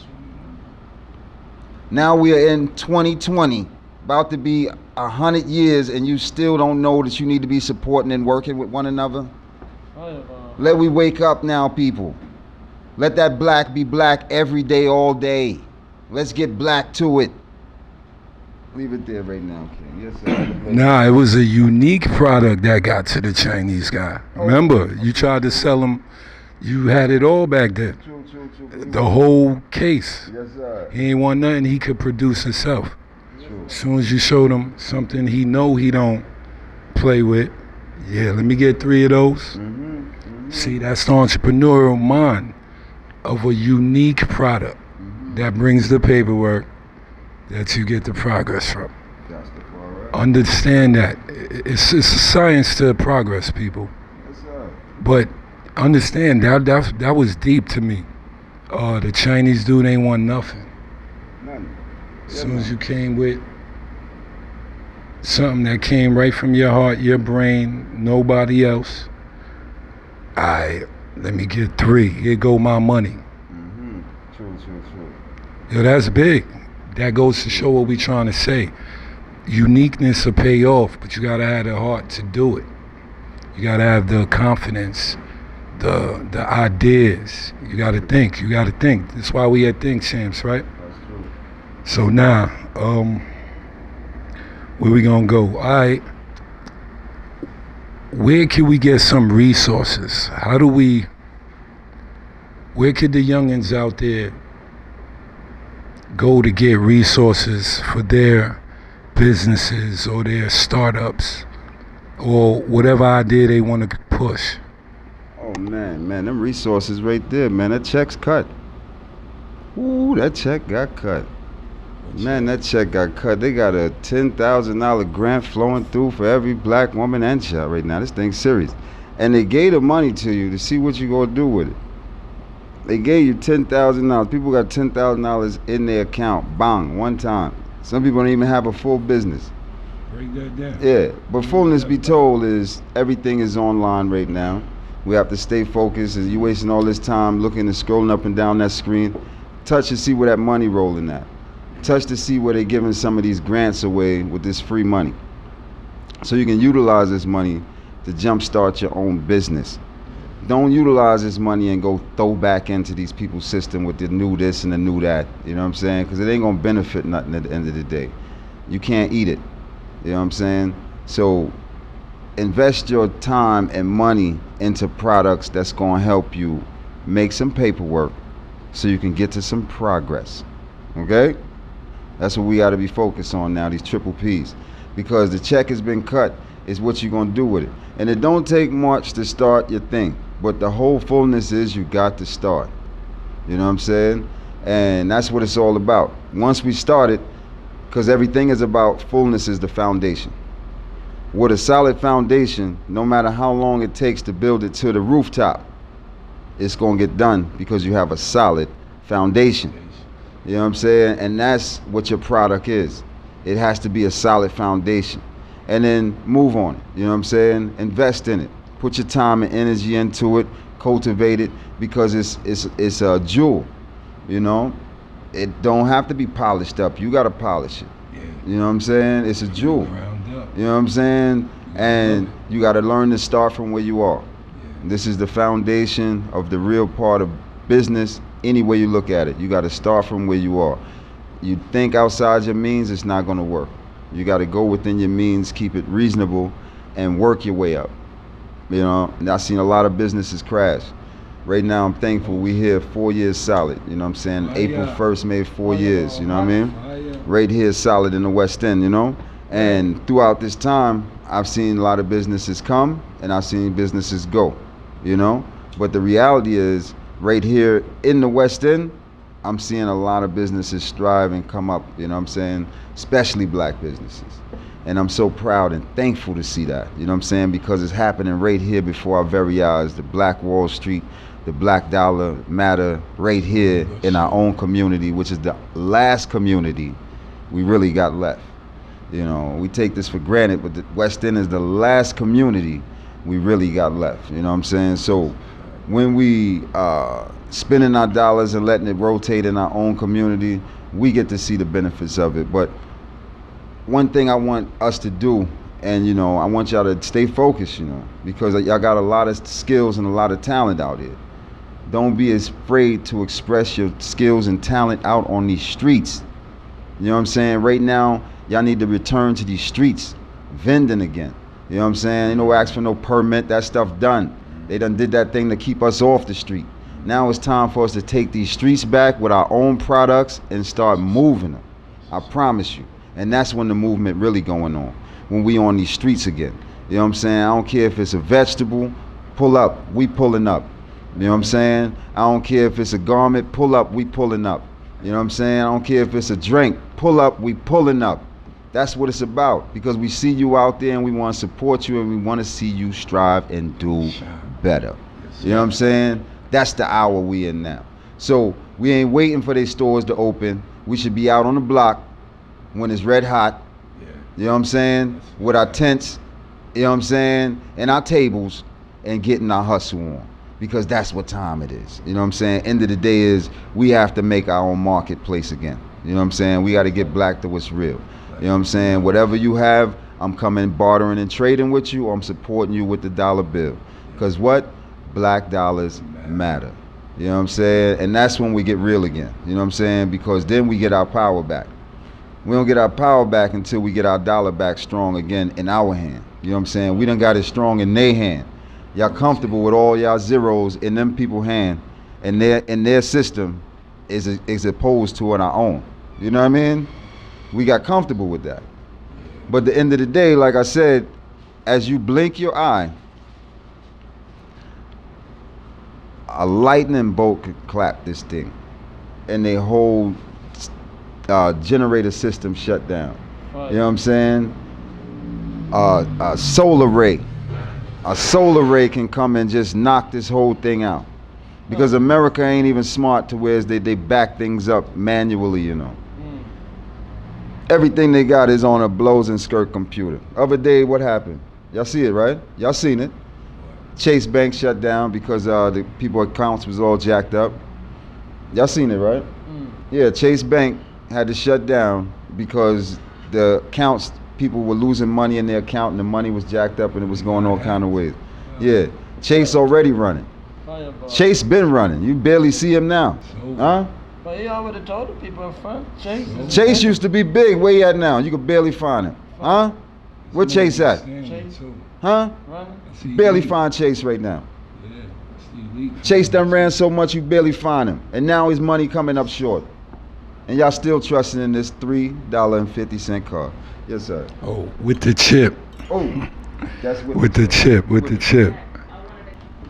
Now we are in 2020, about to be 100 years, and you still don't know that you need to be supporting and working with one another? Let we wake up now, people. Let that black be black every day, all day. Let's get black to it. Leave it there right now, King. Yes, sir. Nah, it was a unique product that got to the Chinese guy. Remember, you tried to sell him. You had it all back then. True. The whole case. Yes, sir. He ain't want nothing he could produce himself. True. As soon as you showed him something he know he don't play with, yeah, let me get 3 of those. See, that's the entrepreneurial mind of a unique product that brings the paperwork that you get the progress from. That's the far right. Understand that. It's a science to progress, people. Yes, sir. But understand that was deep to me. The Chinese dude ain't want nothing. None. As soon as you came with something that came right from your heart, your brain, nobody else. Let me get 3. Here go my money. True. Yo, that's big. That goes to show what we trying to say. Uniqueness will pay off, but you gotta have the heart to do it. You gotta have the confidence, the ideas. You gotta think. That's why we at Think Champs, right? That's true. So now, where we gonna go? All right. Where can we get some resources? Where could the youngins out there go to get resources for their businesses or their startups or whatever idea they want to push? Oh man, them resources right there, man. That check's cut. Ooh, that check got cut. Man, that check got cut. They got a $10,000 grant flowing through for every black woman and child right now. This thing's serious. And they gave the money to you to see what you gonna do with it. They gave you $10,000. People got $10,000 in their account, bang, one time. Some people don't even have a full business. Break that down. Yeah, but fullness be told is everything is online right now. We have to stay focused. As you wasting all this time looking and scrolling up and down that screen, touch to see where that money rolling at. Touch to see where they're giving some of these grants away with this free money. So you can utilize this money to jumpstart your own business. Don't utilize this money and go throw back into these people's system with the new this and the new that. You know what I'm saying? Because it ain't going to benefit nothing at the end of the day. You can't eat it. You know what I'm saying? So invest your time and money into products that's going to help you make some paperwork so you can get to some progress. Okay? That's what we got to be focused on now, these triple P's. Because the check has been cut, is what you're going to do with it. And it don't take much to start your thing. But the whole fullness is you got to start. You know what I'm saying? And that's what it's all about. Once we start it, because everything is about fullness is the foundation. With a solid foundation, no matter how long it takes to build it to the rooftop, it's going to get done because you have a solid foundation. You know what I'm saying? And that's what your product is. It has to be a solid foundation. And then move on it. You know what I'm saying? Invest in it. Put your time and energy into it. Cultivate it because it's a jewel. You know? It don't have to be polished up. You got to polish it. Yeah. You know what I'm saying? It's a jewel. You know what I'm saying? And you got to learn to start from where you are. Yeah. This is the foundation of the real part of business. Any way you look at it, you got to start from where you are. You think outside your means, it's not going to work. You got to go within your means, keep it reasonable, and work your way up. You know, and I've seen a lot of businesses crash. Right now, I'm thankful we here 4 years solid. You know what I'm saying? April 1st made 4 years. You know what I mean? right here is solid in the West End, you know? And throughout this time, I've seen a lot of businesses come and I've seen businesses go, you know? But the reality is, right here in the West End, I'm seeing a lot of businesses strive and come up, you know what I'm saying? Especially black businesses. And I'm so proud and thankful to see that, you know what I'm saying? Because it's happening right here before our very eyes. The Black Wall Street, the Black Dollar Matter right here in our own community, which is the last community we really got left. You know, we take this for granted, but the West End is the last community we really got left, you know what I'm saying? So when we spending our dollars and letting it rotate in our own community, we get to see the benefits of it. But one thing I want us to do, and you know, I want y'all to stay focused, you know, because y'all got a lot of skills and a lot of talent out here. Don't be afraid to express your skills and talent out on these streets. You know what I'm saying? Right now, y'all need to return to these streets, vending again. You know what I'm saying? Ain't no ask for no permit, that stuff done. They done did that thing to keep us off the street. Now it's time for us to take these streets back with our own products and start moving them. I promise you. And that's when the movement really going on, when we on these streets again. You know what I'm saying? I don't care if it's a vegetable, pull up, we pulling up. You know what I'm saying? I don't care if it's a garment, pull up, we pulling up. You know what I'm saying? I don't care if it's a drink, pull up, we pulling up. That's what it's about, because we see you out there and we want to support you and we want to see you strive and do better. You know what I'm saying? That's the hour we in now. So we ain't waiting for their stores to open. We should be out on the block when it's red hot. You know what I'm saying? With our tents, you know what I'm saying? And our tables, and getting our hustle on. Because that's what time it is. You know what I'm saying? End of the day is we have to make our own marketplace again. You know what I'm saying? We got to get black to what's real. You know what I'm saying? Whatever you have, I'm coming bartering and trading with you, or I'm supporting you with the dollar bill. Because what? Black dollars matter. You know what I'm saying? And that's when we get real again. You know what I'm saying? Because then we get our power back. We don't get our power back until we get our dollar back strong again in our hand. You know what I'm saying? We done got it strong in their hand. Y'all comfortable with all y'all zeros in them people's hand, and their system is opposed to in our own. You know what I mean? We got comfortable with that. But at the end of the day, like I said, as you blink your eye, a lightning bolt could clap this thing, and the whole generator system shut down. You know what I'm saying? A solar ray can come and just knock this whole thing out. Because America ain't even smart to where they back things up manually, you know. Everything they got is on a blows and skirt computer. Other day, what happened? Y'all see it, right? Y'all seen it. Chase Bank shut down because the people accounts was all jacked up. Y'all seen it, right? Yeah, Chase Bank had to shut down because the accounts, people were losing money in their account and the money was jacked up and it was going all kind of ways. Yeah, Chase already running. Chase been running. You barely see him now. Huh? But he already told the people in front. Chase used to be big. Where he at now? You can barely find him. Huh? Where Chase at? Huh? Barely find Chase right now. Chase done ran so much you barely find him. And now his money coming up short. And y'all still trusting in this $3.50 card. Yes, sir. Oh, with the chip. Oh, that's with the chip. With the chip.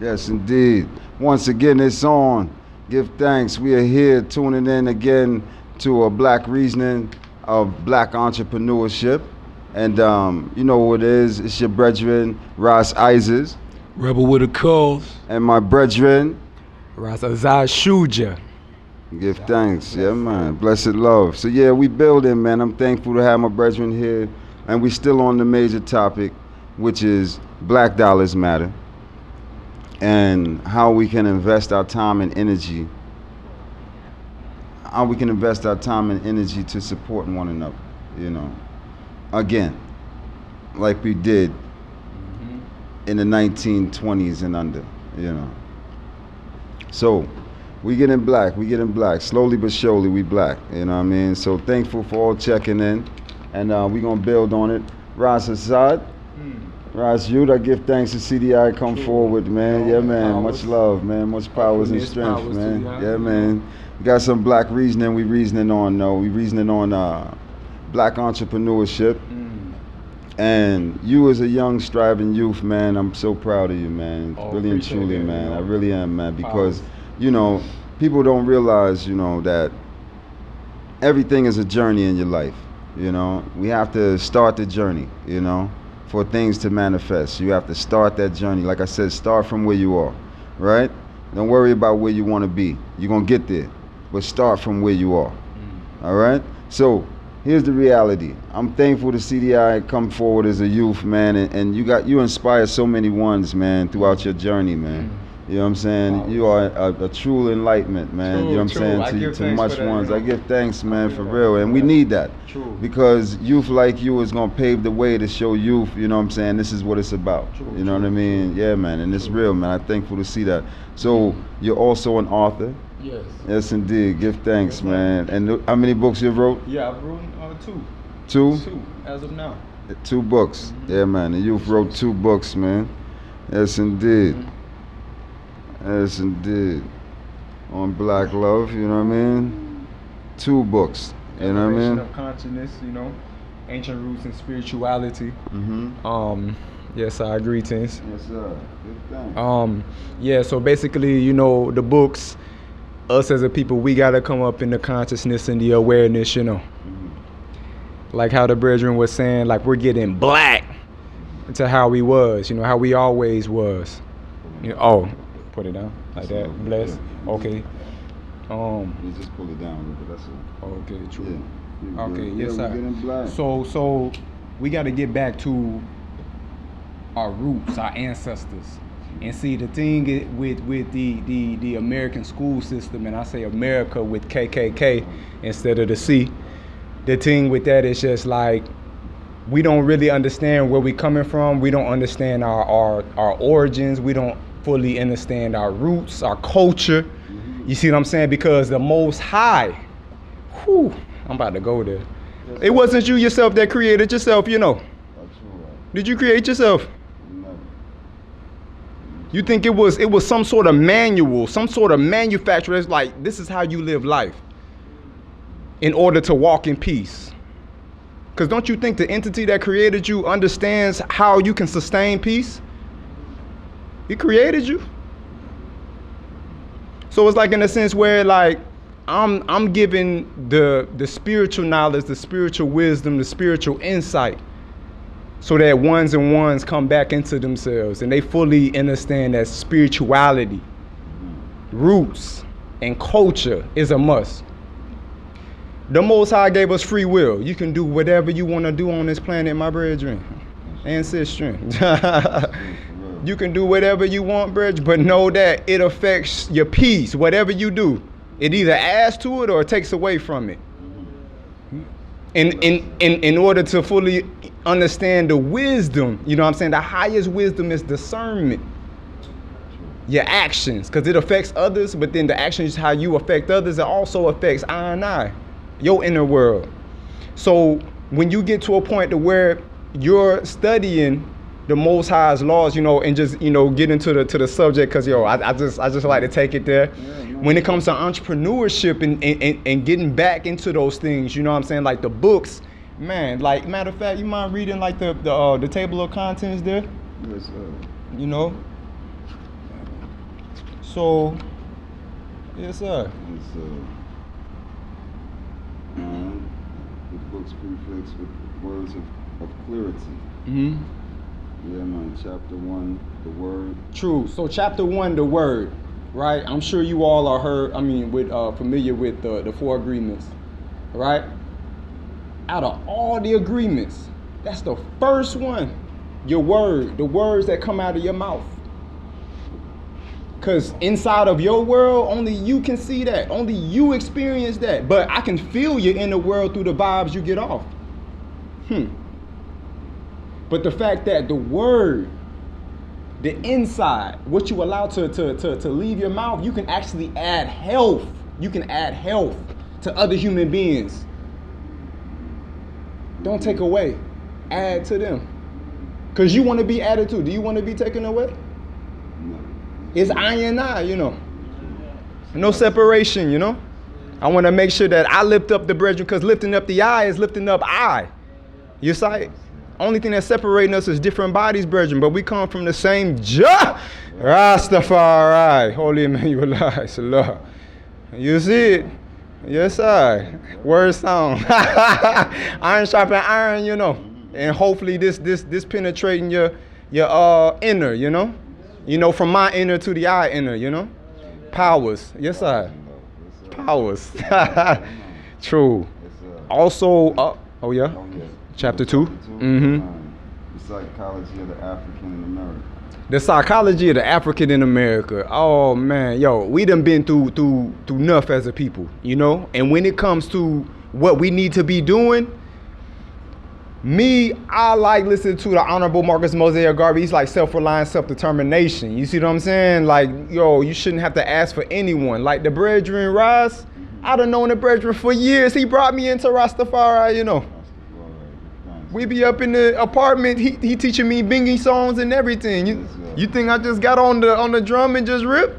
Yes, indeed. Once again, it's on. Give thanks. We are here tuning in again to a black reasoning of black entrepreneurship. And you know what it is. It's your brethren, Ras Izes. Rebel Witacause. And my brethren, Ras Izes. Give thanks. Yeah, man. Blessed love. So, yeah, we building, man. I'm thankful to have my brethren here. And we still on the major topic, which is black dollars matter. And how we can invest our time and energy. How we can invest our time and energy to support one another, you know. Again, like we did in the 1920s and under, you know. So, we getting black. Slowly but surely, we black, you know what I mean? So, thankful for all checking in. And we going to build on it. Ras Izes. Ras, youth, I give thanks to CDI come forward, man. Yeah, man. Much love, man. Much powers and strength, man. Yeah, man. We got some black reasoning we reasoning on, though. We reasoning on Black Entrepreneurship. And you as a young, striving youth, man, I'm so proud of you, man. Really and truly, it, man. you know. I really am, man, because, you know, people don't realize, you know, that everything is a journey in your life, you know. We have to start the journey, you know, for things to manifest. You have to start that journey. Like I said, start from where you are, right? Don't worry about where you want to be. You're going to get there, but start from where you are, all right? So here's the reality. I'm thankful to CDI come forward as a youth, man, and you inspire so many ones, man, throughout your journey, man. You know what I'm saying? Wow. You are a true enlightenment, man. You know what I'm saying? To much ones. I give thanks, man, for real. And we need that. True. Because youth like you is going to pave the way to show youth, you know what I'm saying, this is what it's about. You know what I mean? Yeah, man. And it's real, man. I'm thankful to see that. So you're also an author. Yes. Yes, indeed. Give thanks, man. And how many books you wrote? Yeah, I've written 2. 2? 2, as of now. 2 books. Yeah, man. The youth wrote 2 books, man. Yes, indeed. Yes, indeed. On Black Love, you know what I mean? 2 books, you know what I mean? Of consciousness, you know, ancient roots and spirituality. Yes, sir. Greetings. Yes, sir. Good thing. Yeah. So basically, you know, the books, us as a people, we gotta come up in the consciousness and the awareness, you know. Like how the brethren was saying, like we're getting black to how we was, you know, how we always was. You know, put it down like that. Bless. Yeah. Okay. You just pull it down a little bit. That's it. Okay. True. Yeah. Okay. Yeah, Yes, sir. we're getting black. So we got to get back to our roots, our ancestors, and see the thing with the American school system, and I say America with KKK instead of the C. The thing with that is just like we don't really understand where we coming from. We don't understand our origins. We don't fully understand our roots, our culture. You see what I'm saying? Because the Most High, whew, I'm about to go there. It wasn't you yourself that created yourself, you know. Did you create yourself? No. You think it was some sort of manual, some sort of manufacturer that's like, this is how you live life in order to walk in peace? Because don't you think the entity that created you understands how you can sustain peace? He created you. So it's like in a sense where like I'm giving the spiritual knowledge, the spiritual wisdom, the spiritual insight, so that ones and ones come back into themselves and they fully understand that spirituality, roots, and culture is a must. The Most High gave us free will. You can do whatever you want to do on this planet, my brethren. Ancestry. You can do whatever you want, brethren, but know that it affects your peace. Whatever you do, it either adds to it or it takes away from it. In order to fully understand the wisdom, you know what I'm saying? The highest wisdom is discernment. Your actions, because it affects others, but then the actions, how you affect others, it also affects I and I, your inner world. So when you get to a point to where you're studying the Most High's laws, you know, and just, you know, get into the subject, because I just like to take it there. When it comes to entrepreneurship and getting back into those things, you know what I'm saying, like the books, man, like matter of fact, you mind reading like the table of contents there? Yes, sir. You know? So, yes, sir. It's the book's prefix with words of clarity. Mm-hmm. Yeah, man. Chapter 1, the word. True. So chapter 1, the word, right? I'm sure you all are familiar with the 4 agreements, right? Out of all the agreements, that's the first one. Your word, the words that come out of your mouth. Because inside of your world, only you can see that. Only you experience that. But I can feel you in the world through the vibes you get off. But the fact that the word, the inside, what you allow to leave your mouth, you can actually add health. You can add health to other human beings. Don't take away. Add to them. Because you want to be added to. Do you want to be taken away? No. It's I and I, you know. No separation, you know. I want to make sure that I lift up the brethren, because lifting up the eye is lifting up I. You see? Only thing that's separating us is different bodies, brethren, but we come from the same Jah. Rastafari, Holy Emmanuel, Salah. You see it? Yes, I. Word sound. Iron sharpen iron, you know. And hopefully this penetrating your inner, you know. You know, from my inner to the eye inner, you know. Powers. Yes, I. Powers. True. Also, oh yeah. Chapter 2. Mm-hmm. The psychology of the African in America. The psychology of the African in America. Oh man, yo, we done been through enough as a people, you know. And when it comes to what we need to be doing, I like listening to the Honorable Marcus Mosiah Garvey. He's like self-reliance, self-determination. You see what I'm saying? Like, yo, you shouldn't have to ask for anyone. Like the brethren Ras, I done known the brethren for years. He brought me into Rastafari, you know. We be up in the apartment. He teaching me binging songs and everything. You think I just got on the drum and just rip?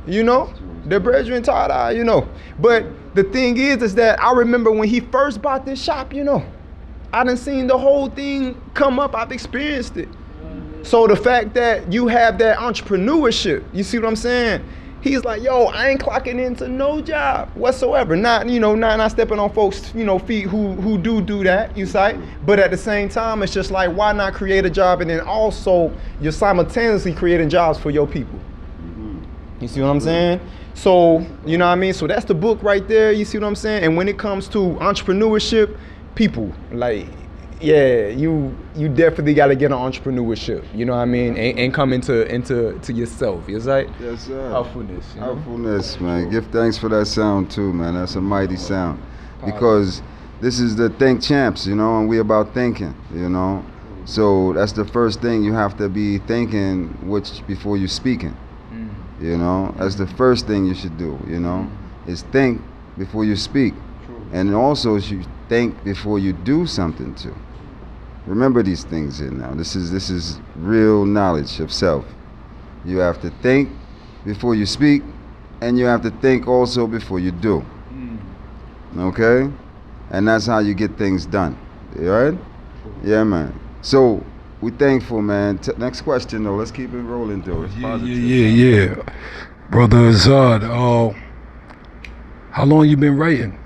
You know, the brethren taught I, you know. But the thing is that I remember when he first bought this shop, you know, I done seen the whole thing come up. I've experienced it. So the fact that you have that entrepreneurship, you see what I'm saying? He's like, yo, I ain't clocking into no job whatsoever. Not stepping on folks, feet who do that, you see? But at the same time, it's just like, why not create a job and then also you're simultaneously creating jobs for your people? You see what I'm saying? So, you know what I mean? So that's the book right there, you see what I'm saying? And when it comes to entrepreneurship, people, like, yeah, you definitely got to get on entrepreneurship, you know what I mean, and come into yourself, you see? Yes, sir. Helpfulness, you know? Helpfulness, man. Give thanks for that sound too, man. That's a mighty sound, because this is the Think Champs, you know, and we about thinking, you know. So that's the first thing you have to be thinking, before you speaking, you know. That's the first thing you should do, you know, is think before you speak, and also you think before you do something too. Remember these things here now. This is real knowledge of self. You have to think before you speak, and you have to think also before you do. Okay? And that's how you get things done. You alright? Yeah, man. So we thankful, man. Next question though. Let's keep it rolling though. It's positive. Yeah. Brother Azad, how long you been writing?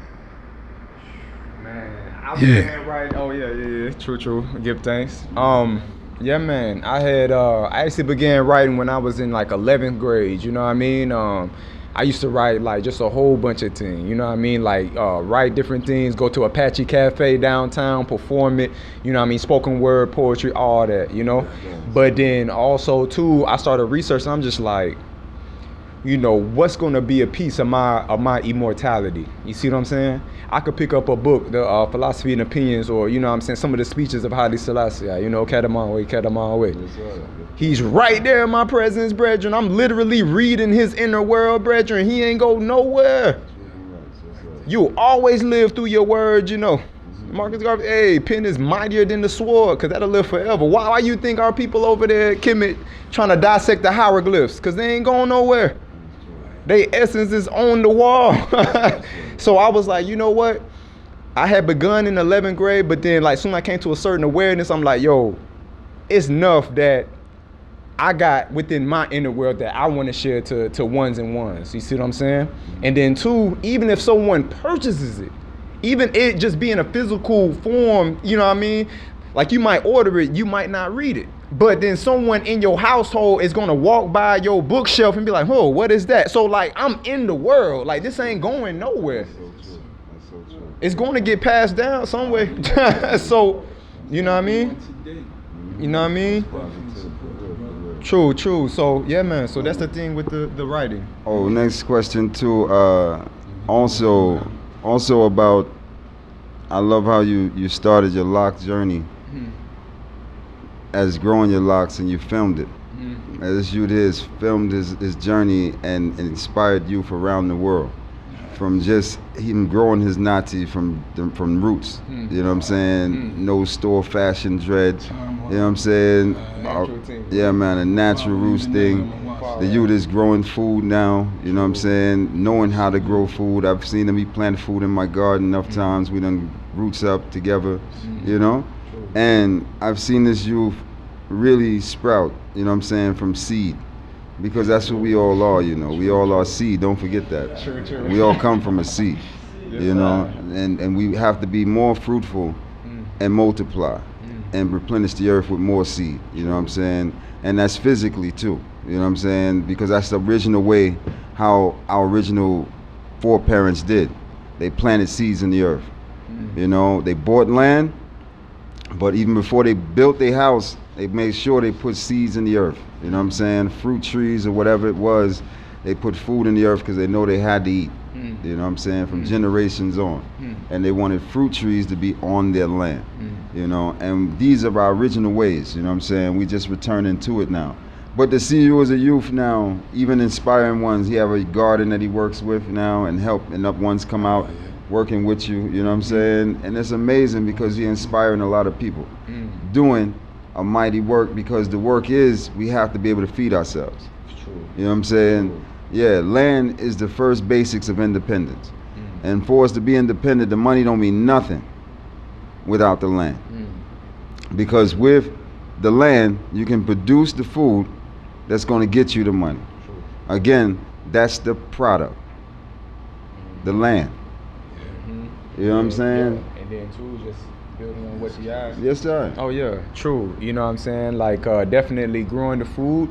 Right. Oh yeah. True. Give thanks. Yeah, man. I actually began writing when I was in like 11th grade. You know what I mean? I used to write like just a whole bunch of things. You know what I mean? Like write different things. Go to Apache Cafe downtown, perform it. You know what I mean? Spoken word, poetry, all that. You know. But then also too, I started researching. I'm just like, you know, what's going to be a piece of my immortality? You see what I'm saying? I could pick up a book, the Philosophy and Opinions, or, you know what I'm saying, some of the speeches of Haile Selassie, you know, Kadamawe. He's right there in my presence, brethren. I'm literally reading his inner world, brethren. He ain't go nowhere. You always live through your words, you know. Marcus Garvey, hey, pen is mightier than the sword, because that'll live forever. Why you think our people over there at Kemet trying to dissect the hieroglyphs? Because they ain't going nowhere. They essence is on the wall. So I was like, you know what? I had begun in 11th grade, but then like soon I came to a certain awareness, I'm like, yo, it's enough that I got within my inner world that I want to share to ones and ones. You see what I'm saying? And then two, even if someone purchases it, even it just being a physical form, you know what I mean? Like you might order it, you might not read it. But then someone in your household is gonna walk by your bookshelf and be like, oh, what is that? So like, I'm in the world. Like this ain't going nowhere. That's so true. It's going to get passed down some way. So, you know what I mean? You know what I mean? True. So, yeah, man. So that's the thing with the writing. Oh, next question too. Also about, I love how you started your lock journey as growing your locks, and you filmed it. As you filmed his journey and inspired youth around the world, from just him growing his Nazi from roots. You know what I'm saying? No store fashion dread. You know what I'm saying? Yeah, man, a natural roots thing. The youth is growing food now, you know what I'm saying? Knowing how to grow food. I've seen them plant food in my garden enough times. We done roots up together, you know? And I've seen this youth really sprout, you know what I'm saying, from seed. Because that's what we all are, you know. We all are seed, don't forget that. True. We all come from a seed, you know? And we have to be more fruitful and multiply and replenish the earth with more seed, you know what I'm saying? And that's physically too, you know what I'm saying? Because that's the original way how our original foreparents did. They planted seeds in the earth, you know? They bought land, but even before they built their house, they made sure they put seeds in the earth, you know what I'm saying? Fruit trees or whatever it was, they put food in the earth because they know they had to eat, you know what I'm saying, from generations on. And they wanted fruit trees to be on their land, you know, and these are our original ways, you know what I'm saying? We just returning to it now. But to see you as a youth now, even inspiring ones, he have a garden that he works with now and ones come out working with you, you know what I'm saying? And it's amazing because he's inspiring a lot of people doing a mighty work, because the work is we have to be able to feed ourselves. You know what I'm saying? Yeah, land is the first basics of independence. And for us to be independent, the money don't mean nothing without the land. Because with the land, you can produce the food that's going to get you the money. Again, that's the product, the land. You know what I'm saying? And then too, just building on what you asked. Yes, sir. Oh yeah, true. You know what I'm saying? Like definitely growing the food.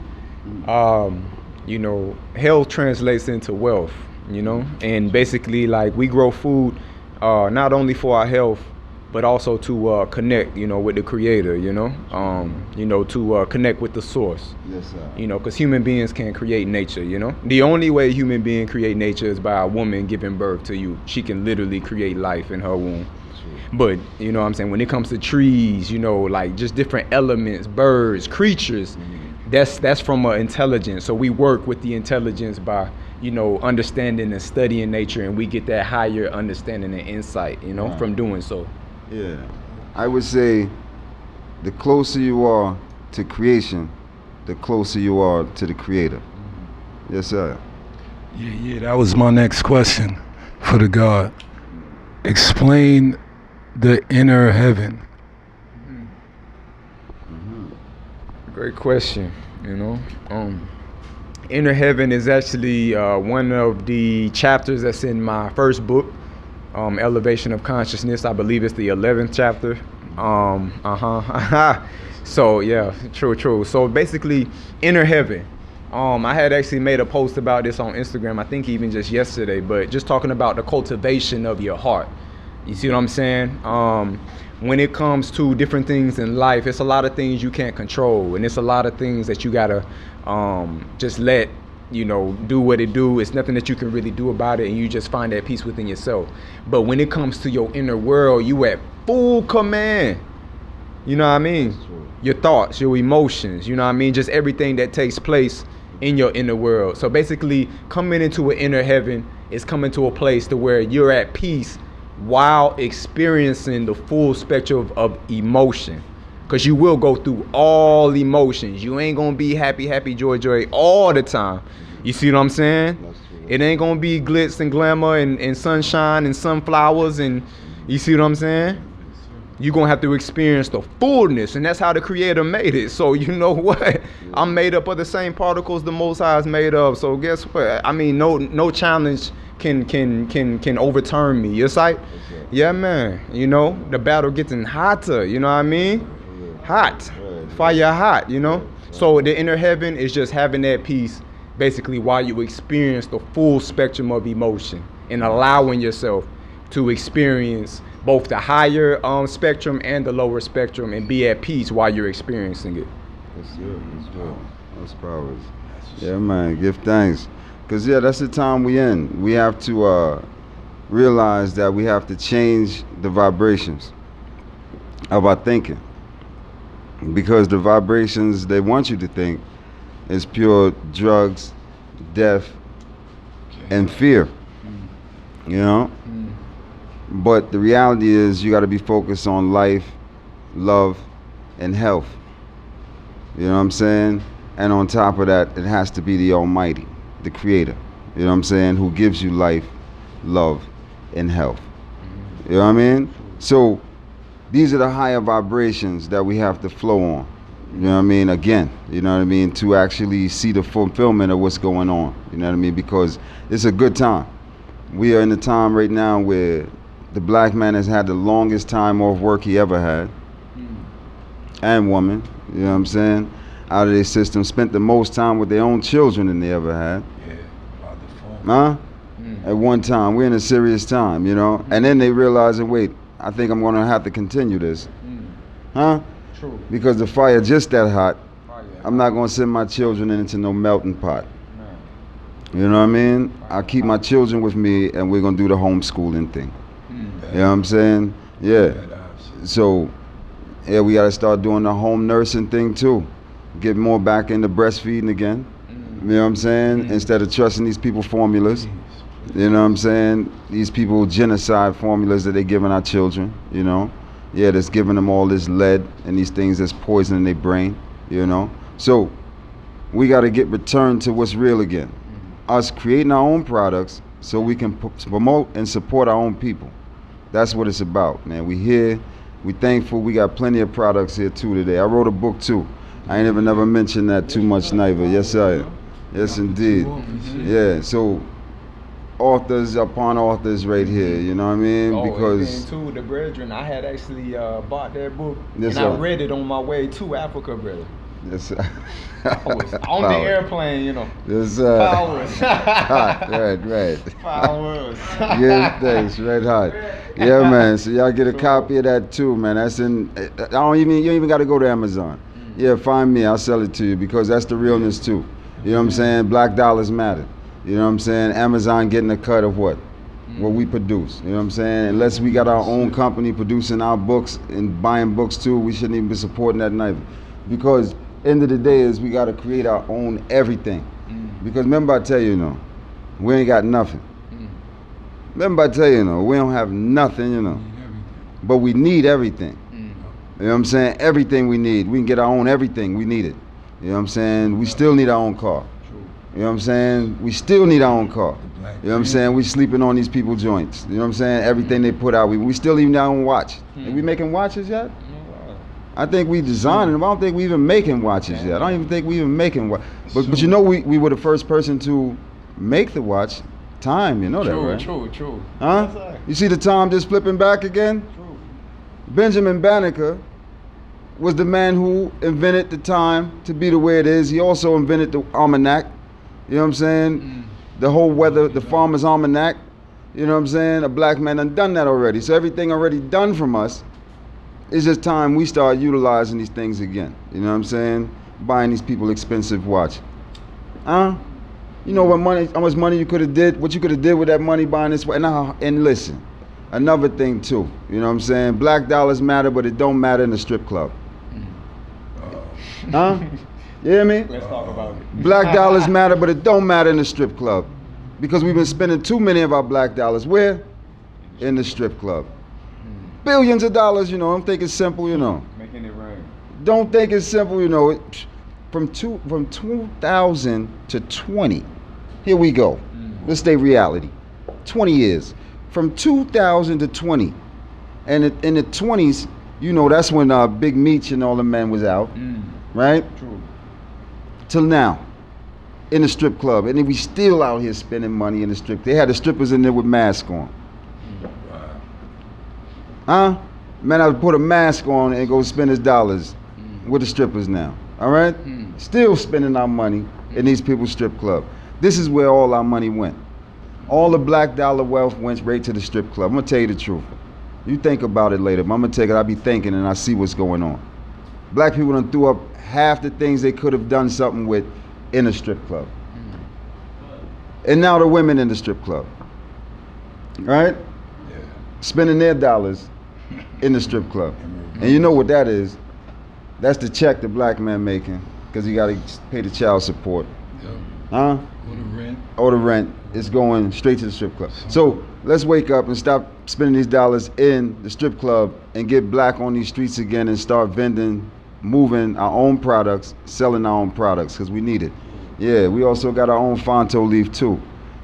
You know, health translates into wealth, you know? And basically like we grow food not only for our health, but also to connect, you know, with the creator, you know, to connect with the source. Yes, sir. You know, because human beings can't create nature, you know. The only way human being create nature is by a woman giving birth to you. She can literally create life in her womb. But, you know what I'm saying, when it comes to trees, you know, like just different elements, birds, creatures, that's from intelligence. So we work with the intelligence by, you know, understanding and studying nature, and we get that higher understanding and insight, you know, from doing so. Yeah. I would say the closer you are to creation, the closer you are to the creator. Yes, sir. Yeah, that was my next question for the God. Explain the inner heaven. Great question, you know. Inner heaven is actually one of the chapters that's in my first book, Elevation of Consciousness. I believe it's the 11th chapter. So yeah, true. So basically, inner heaven. I had actually made a post about this on Instagram, I think even just yesterday, but just talking about the cultivation of your heart. You see what I'm saying? When it comes to different things in life, it's a lot of things you can't control, and it's a lot of things that you gotta just let, you know, do what it do. It's nothing that you can really do about it, and you just find that peace within yourself. But when it comes to your inner world, you at full command. You know what I mean? Your thoughts, your emotions, you know what I mean? Just everything that takes place in your inner world. So basically, coming into an inner heaven is coming to a place to where you're at peace while experiencing the full spectrum of emotion. Because you will go through all emotions. You ain't gonna be happy, joy all the time. You see what I'm saying? It ain't gonna be glitz and glamour and sunshine and sunflowers, and you see what I'm saying? You're gonna have to experience the fullness, and that's how the creator made it. So you know what? I'm made up of the same particles the Most High is made of. So guess what? I mean, no challenge can overturn me. You sight? Yeah, man. You know, the battle getting hotter, you know what I mean? Hot. Fire hot, you know? So the inner heaven is just having that peace basically while you experience the full spectrum of emotion and allowing yourself to experience both the higher spectrum and the lower spectrum and be at peace while you're experiencing it. That's good. That's powers. Yeah, man. Give thanks. Because, yeah, that's the time we in. We have to realize that we have to change the vibrations of our thinking. Because the vibrations they want you to think is pure drugs, death, and fear. You know? But the reality is you got to be focused on life, love, and health. You know what I'm saying? And on top of that, it has to be the Almighty, the Creator, you know what I'm saying, who gives you life, love, and health. You know what I mean? So these are the higher vibrations that we have to flow on. You know what I mean? Again, you know what I mean? To actually see the fulfillment of what's going on. You know what I mean? Because it's a good time. We are in a time right now where the black man has had the longest time off work he ever had. And woman, you know what I'm saying? Out of their system, spent the most time with their own children than they ever had. Yeah, about the phone. Huh? At one time, we're in a serious time, you know? And then they realizing, wait, I think I'm gonna have to continue this. Huh? True. Because the fire just that hot, I'm not gonna send my children into no melting pot. You know what I mean? I keep my children with me and we're gonna do the homeschooling thing. You know what I'm saying? Yeah. So, yeah, we gotta start doing the home nursing thing too. Get more back into breastfeeding again. You know what I'm saying? Instead of trusting these people formulas. You know what I'm saying? These people genocide formulas that they giving our children, you know? Yeah, that's giving them all this lead and these things that's poisoning their brain, you know? So we got to get returned to what's real again. Us creating our own products so we can promote and support our own people. That's what it's about, man. We here, we thankful. We got plenty of products here too today. I wrote a book too. I ain't even never mentioned that too much neither. Yes, I. Yes, indeed. Yeah, so authors upon authors right here, you know what I mean? Because too, the brethren, I had actually bought that book Yes, and I sir. read it on my way to Africa, brother. yes, I was on the airplane, you know. Yes, Powers. right. Powers. Yeah, thanks, red hot. Yeah, man. So y'all get a copy of that too, man. That's in. You don't even got to go to Amazon. Yeah, find me. I'll sell it to you because that's the realness too. You know what I'm saying? Black dollars matter. You know what I'm saying? Amazon getting a cut of what we produce. You know what I'm saying? Unless we got our own company producing our books and buying books too, we shouldn't even be supporting that neither. Because end of the day is we got to create our own everything. Because remember I tell you, we ain't got nothing. Remember I tell you, we don't have nothing, but we need everything. You know what I'm saying? Everything we need. We can get our own everything. We need it. You know what I'm saying? We still need our own car. You know what I'm saying? We still need our own car. You know what I'm saying? We sleeping on these people joints. You know what I'm saying? Everything they put out. We still even our own watch. Are we making watches yet? I think we designing them. I don't think we even making watches yet. I don't even think we even making watch. But you know we were the first person to make the watch. Time, you know that, right? True. Huh? You see the time just flipping back again? True. Benjamin Banneker was the man who invented the time to be the way it is. He also invented the almanac. You know what I'm saying? The whole weather, the farmer's almanac. You know what I'm saying? A black man done that already. So everything already done from us. It's just time we start utilizing these things again. You know what I'm saying? Buying these people expensive watch. Huh? You know how much money you could have did, what you could have did with that money buying this watch. And listen, another thing too. You know what I'm saying? Black dollars matter, but it don't matter in the strip club. Huh? You hear me? Let's talk about it. Black dollars matter, but it don't matter in the strip club. Because we've been spending too many of our black dollars. Where? In the strip club. Billions of dollars, don't think it's simple, Making it rain. Don't think it's simple, From 2000 to 20. Here we go. Let's stay reality. 20 years. From 2000 to 20. And in the 20s, that's when Big Meech and all the men was out. Right? True. Till now. In the strip club. And then we still out here spending money in the strip. They had the strippers in there with masks on. Huh? Man, I would put a mask on and go spend his dollars with the strippers now. All right? Still spending our money in these people's strip club. This is where all our money went. All the black dollar wealth went right to the strip club. I'm going to tell you the truth. You think about it later, but I'm going to take it. I'll be thinking and I see what's going on. Black people done threw up half the things they could have done something with in a strip club. And now the women in the strip club. Right? Yeah. Spending their dollars in the strip club. And you know what that is? That's the check the black man making because he got to pay the child support. Yep. Huh? Or the rent. It's going straight to the strip club. So let's wake up and stop spending these dollars in the strip club and get black on these streets again and start vending moving our own products, selling our own products, because we need it. Yeah, we also got our own Fonto leaf too.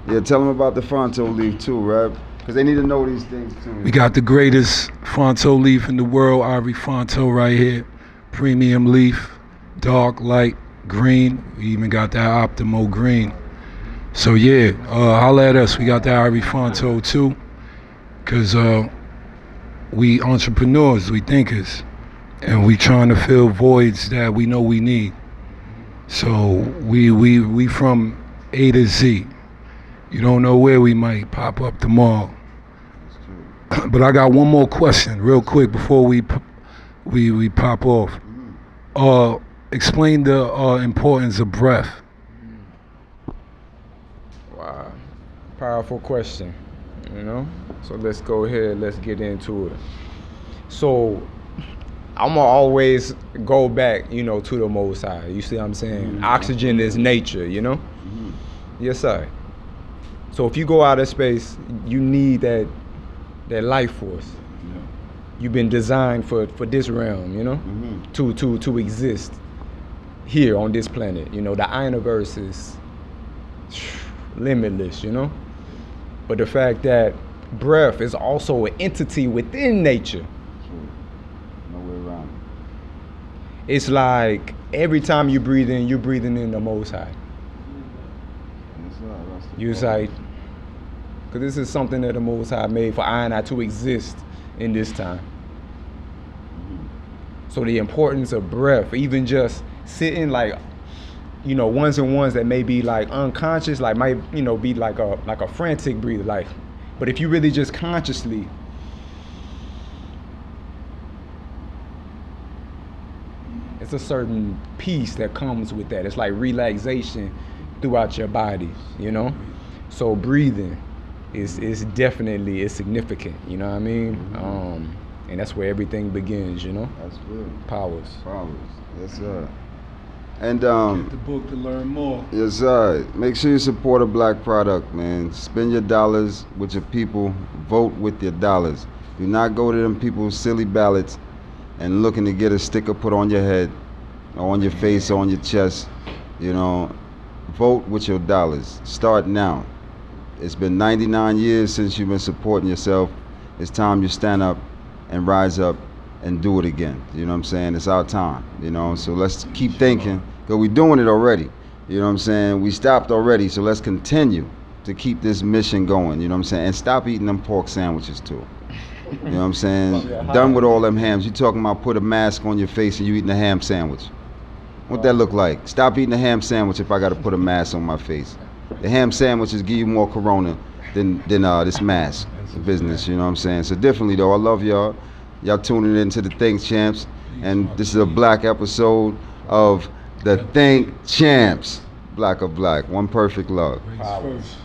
Yeah, tell them about the Fonto leaf too, right? Because they need to know these things too. We got the greatest Fonto leaf in the world, Ivory Fonto right here. Premium leaf, dark, light, green. We even got that Optimo green. So yeah, holla at us. We got that Ivory Fonto too. Because we entrepreneurs, we thinkers. And we trying to fill voids that we know we need. So we from A to Z. You don't know where we might pop up tomorrow. But I got one more question real quick before we pop off. Explain the importance of breath. Wow, powerful question, you know? So let's go ahead, let's get into it. So I'm gonna always go back, you know, to the Most High. You see what I'm saying? Oxygen is nature, you know? Yes, sir. So if you go out of space, you need that life force. Yeah. You've been designed for this realm, you know, to exist here on this planet. You know, the universe is limitless, you know. But the fact that breath is also an entity within nature. No way around it. It's like every time you breathe in, you're breathing in the Most High. You like, because this is something that the Most High made for I and I to exist in this time. So the importance of breath, even just sitting like, you know, ones and ones that may be like unconscious, like might, you know, be like a frantic breather, like, but if you really just consciously it's a certain peace that comes with that. It's like relaxation throughout your body, you know? So breathing is definitely significant, you know what I mean? And that's where everything begins, you know? That's real. Powers. Yes, sir. And Get the book to learn more. yes, sir. Make sure you support a black product, man. Spend your dollars with your people. Vote with your dollars. Do not go to them people's silly ballots and looking to get a sticker put on your head or on your face or on your chest. You know, vote with your dollars. Start now. It's been 99 years since you've been supporting yourself. It's time you stand up and rise up and do it again. You know what I'm saying? It's our time, you know? So let's keep thinking, because we're doing it already. You know what I'm saying? We stopped already, so let's continue to keep this mission going, you know what I'm saying? And stop eating them pork sandwiches too. You know what I'm saying? Done with all them hams. You talking about put a mask on your face and you eating a ham sandwich. What that look like? Stop eating a ham sandwich if I got to put a mask on my face. The ham sandwiches give you more corona than this mask business, you know what I'm saying? So definitely though, I love y'all. Y'all tuning into the Think Champs, and this is a black episode of the Think Champs. Black of Black, one perfect love. First.